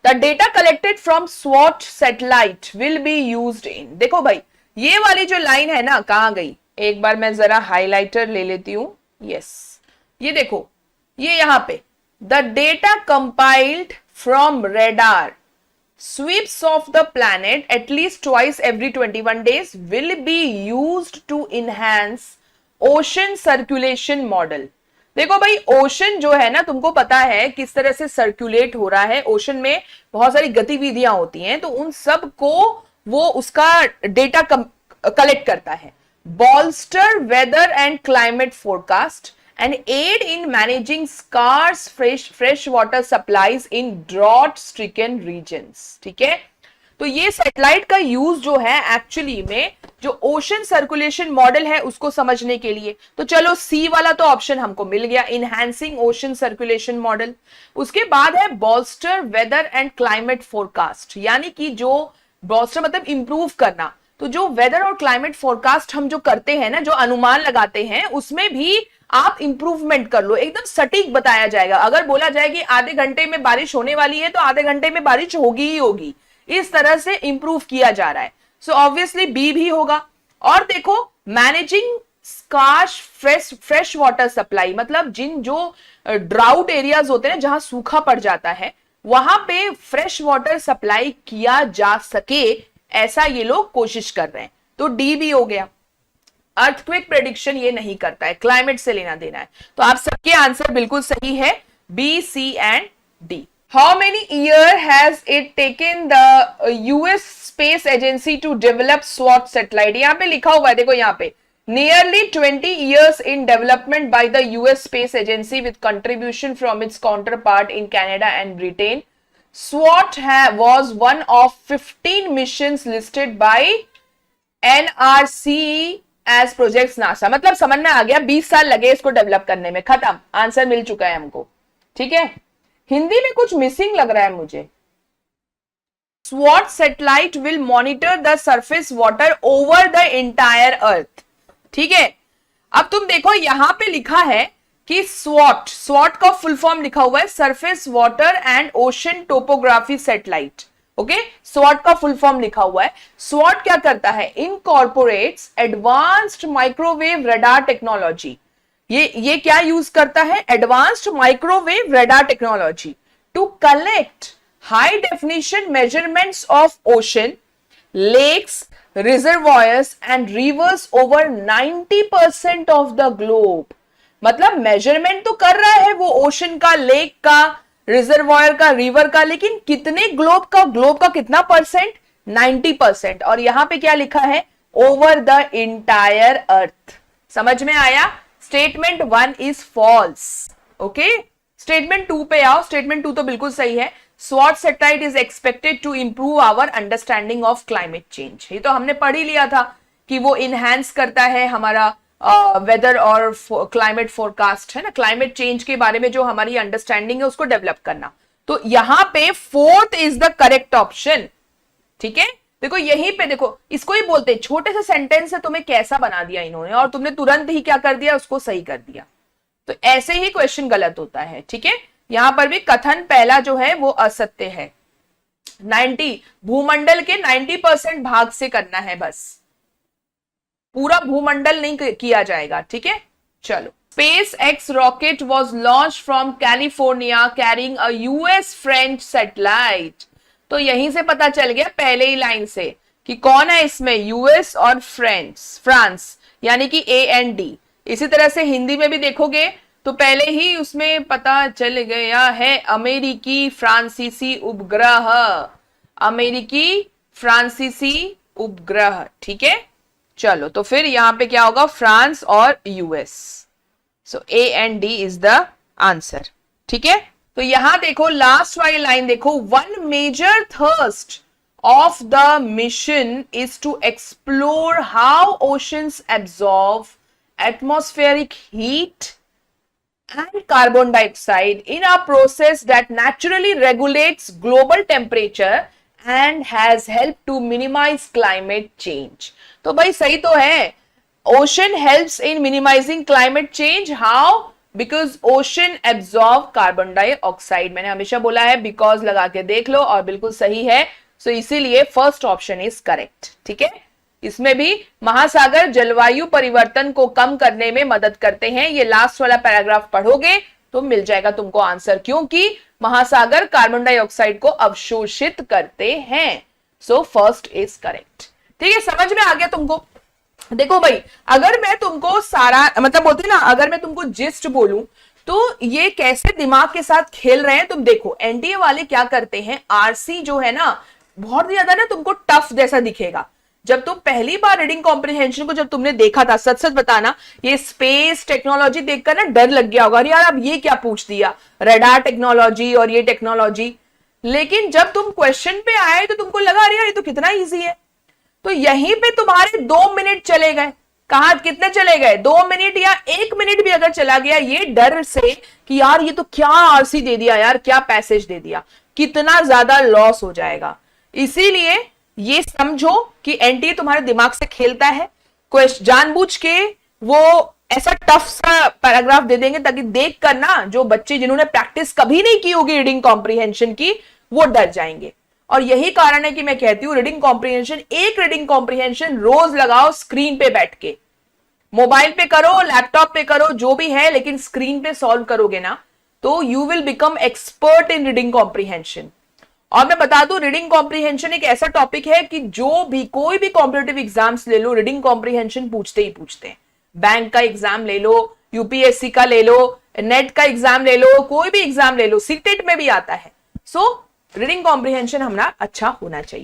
द डेटा कलेक्टेड फ्रॉम स्वॉट satellite will be used in. देखो भाई ये वाली जो लाइन है ना, कहां गई, एक बार मैं जरा हाइलाइटर ले लेती हूं। यस, ये देखो, ये यहां पे the data compiled from radar sweeps of the planet at least twice every 21 days will be used to enhance ocean circulation model। देखो भाई ओशन जो है ना, तुमको पता है किस तरह से सर्कुलेट हो रहा है, ओशन में बहुत सारी गतिविधियां होती हैं, तो उन सब को वो उसका डेटा कलेक्ट करता है। bolster weather and climate forecast and aid in managing scarce fresh water supplies in drought stricken regions। ठीक है, तो ये सैटेलाइट का यूज जो है एक्चुअली में जो ओशन सर्कुलेशन मॉडल है उसको समझने के लिए। तो चलो सी वाला तो ऑप्शन हमको मिल गया, इनहैंसिंग ओशन सर्कुलेशन मॉडल। उसके बाद है bolster weather and climate forecast, यानी कि जो बॉल्स्टर मतलब इंप्रूव करना, तो जो वेदर और क्लाइमेट फोरकास्ट हम जो करते हैं ना, जो अनुमान लगाते हैं, उसमें भी आप इंप्रूवमेंट कर लो, एकदम सटीक बताया जाएगा। अगर बोला जाए कि आधे घंटे में बारिश होने वाली है तो आधे घंटे में बारिश होगी ही होगी, इस तरह से इंप्रूव किया जा रहा है। सो ऑब्वियसली बी भी होगा। और देखो managing scarce fresh water supply, मतलब जिन जो ड्राउट एरियाज होते हैं जहां सूखा पड़ जाता है वहां पे फ्रेश वाटर सप्लाई किया जा सके, ऐसा ये लोग कोशिश कर रहे हैं। तो डी भी हो गया। अर्थक्वेक प्रेडिक्शन ये नहीं करता है, क्लाइमेट से लेना देना है। तो आप सबके आंसर बिल्कुल सही है, B, C and D. How many year has it taken the US space agency to develop स्वॉट सैटेलाइट? यहां पे लिखा हुआ है, देखो यहां पे nearly 20 years in development by the US Space Agency with contribution from its counterpart in Canada and Britain. SWOT was one of 15 missions listed by NRC as projects NASA। मतलब समझ में आ गया, 20 साल लगे इसको डेवलप करने में, खत्म, आंसर मिल चुका है हमको। ठीक है, हिंदी में कुछ मिसिंग लग रहा है मुझे। SWOT satellite will monitor the surface water over the entire earth। ठीक है, अब तुम देखो यहां पे लिखा है कि स्वॉट का फुल फॉर्म लिखा हुआ है surface water and ocean topography satellite. Okay, स्वॉट का फुल फॉर्म लिखा हुआ है। स्वॉट क्या करता है? Incorporates advanced microwave radar technology. ये क्या यूज करता है? Advanced microwave radar technology to collect high definition measurements of ocean, lakes, reservoirs and rivers over 90% of the globe। मतलब मेजरमेंट तो कर रहा है वो ओशन का, लेक का, रिजर्वॉयर का, रिवर का, लेकिन कितने ग्लोब का कितना परसेंट? 90%। और यहां पे क्या लिखा है? Over the entire earth. समझ में आया? Statement 1 is false. Okay, statement 2 पे आओ। स्टेटमेंट 2 तो बिल्कुल सही है। SWOT satellite is expected to improve our understanding of climate change। ये तो हमने पढ़ ही लिया था कि वो इनहैंस करता है हमारा वेदर और क्लाइमेट फोरकास्ट, है ना, क्लाइमेट चेंज के बारे में जो हमारी अंडरस्टैंडिंग है उसको डेवलप करना। तो यहां पे fourth is the correct option. ठीक है, देखो यहीं पे देखो, इसको ही बोलते हैं छोटे से सेंटेंस से तुम्हें कैसा बना दिया इन्होंने, और तुमने तुरंत ही क्या कर दिया? उसको सही कर दिया। तो ऐसे ही क्वेश्चन गलत होता है। ठीक है, यहां पर भी कथन पहला जो है वो असत्य है। 90 भूमंडल के 90% भाग से करना है, बस पूरा भूमंडल नहीं किया जाएगा। ठीक है, चलो। Space x rocket was launch from California carrying a US French satellite. तो यहीं से पता चल गया पहले ही लाइन से कि कौन है इसमें, यूएस और फ्रांस, यानी कि ए एंड डी। इसी तरह से हिंदी में भी देखोगे तो पहले ही उसमें पता चल गया है अमेरिकी फ्रांसीसी उपग्रह, अमेरिकी फ्रांसीसी उपग्रह। ठीक है, चलो, तो फिर यहां पे क्या होगा? फ्रांस और US. So A and D is the answer. ठीक है, तो यहां देखो लास्ट वाली लाइन देखो, one major thrust of the mission is to explore how oceans absorb atmospheric heat and carbon dioxide in a process that naturally regulates global temperature and has helped to minimize climate change। तो भाई सही तो है, ocean helps in minimizing climate change। how? because ocean absorb carbon dioxide। मैंने हमेशा बोला है because लगा के देख लो, और बिल्कुल सही है। so इसीलिए फर्स्ट ऑप्शन इज करेक्ट। ठीक है, इसमें भी महासागर जलवायु परिवर्तन को कम करने में मदद करते हैं। ये लास्ट वाला पैराग्राफ पढ़ोगे तो मिल जाएगा तुमको आंसर, क्योंकि महासागर कार्बन डाइऑक्साइड को अवशोषित करते हैं। So first is correct. ठीक है, समझ में आ गया तुमको? देखो भाई, अगर मैं तुमको सारा मतलब बोलते ना, अगर मैं तुमको जिस्ट बोलूं तो ये कैसे दिमाग के साथ खेल रहे हैं तुम देखो। एनटीए वाले क्या करते हैं, आरसी जो है ना बहुत ज्यादा ना तुमको टफ जैसा दिखेगा, जब तुम पहली बार रीडिंग कॉम्प्रिहेंशन को जब तुमने देखा था, सच सच बताना, ये स्पेस टेक्नोलॉजी देखकर ना डर लग गया होगा, अरे यार अब ये क्या पूछ दिया, रडार टेक्नोलॉजी और ये टेक्नोलॉजी। लेकिन जब तुम क्वेश्चन पे आए तो तुमको लगा अरे यार ये तो कितना इजी है। तो यहीं पे तुम्हारे 2 मिनट चले गए। कहा कितने चले गए? 2 मिनट या 1 मिनट भी अगर चला गया ये डर से कि यार ये तो क्या आरसी दे दिया यार, क्या पैसेज दे दिया, कितना ज्यादा लॉस हो जाएगा। इसीलिए ये समझो कि एनटीए तुम्हारे दिमाग से खेलता है, जानबूझ के वो ऐसा टफ सा पैराग्राफ दे देंगे ताकि देख कर ना जो बच्चे जिन्होंने प्रैक्टिस कभी नहीं की होगी रीडिंग कॉम्प्रिहेंशन की वो डर जाएंगे। और यही कारण है कि मैं कहती हूं रीडिंग कॉम्प्रिहेंशन, एक रीडिंग कॉम्प्रिहेंशन रोज लगाओ स्क्रीन पे बैठ के, मोबाइल पे करो, लैपटॉप पे करो, जो भी है, लेकिन स्क्रीन पे सॉल्व करोगे ना तो you will become expert in reading comprehension. और मैं बता दूं रीडिंग कॉम्प्रिहेंशन एक ऐसा टॉपिक है कि जो भी कोई भी कॉम्पिटिटिव एग्जाम्स ले लो रीडिंग कॉम्प्रिहेंशन पूछते ही पूछते हैं। बैंक का एग्जाम ले लो, यूपीएससी का ले लो, नेट का एग्जाम ले लो, कोई भी एग्जाम ले लो, सीटेट में भी आता है। सो रीडिंग कॉम्प्रिहेंशन हमारा अच्छा होना चाहिए।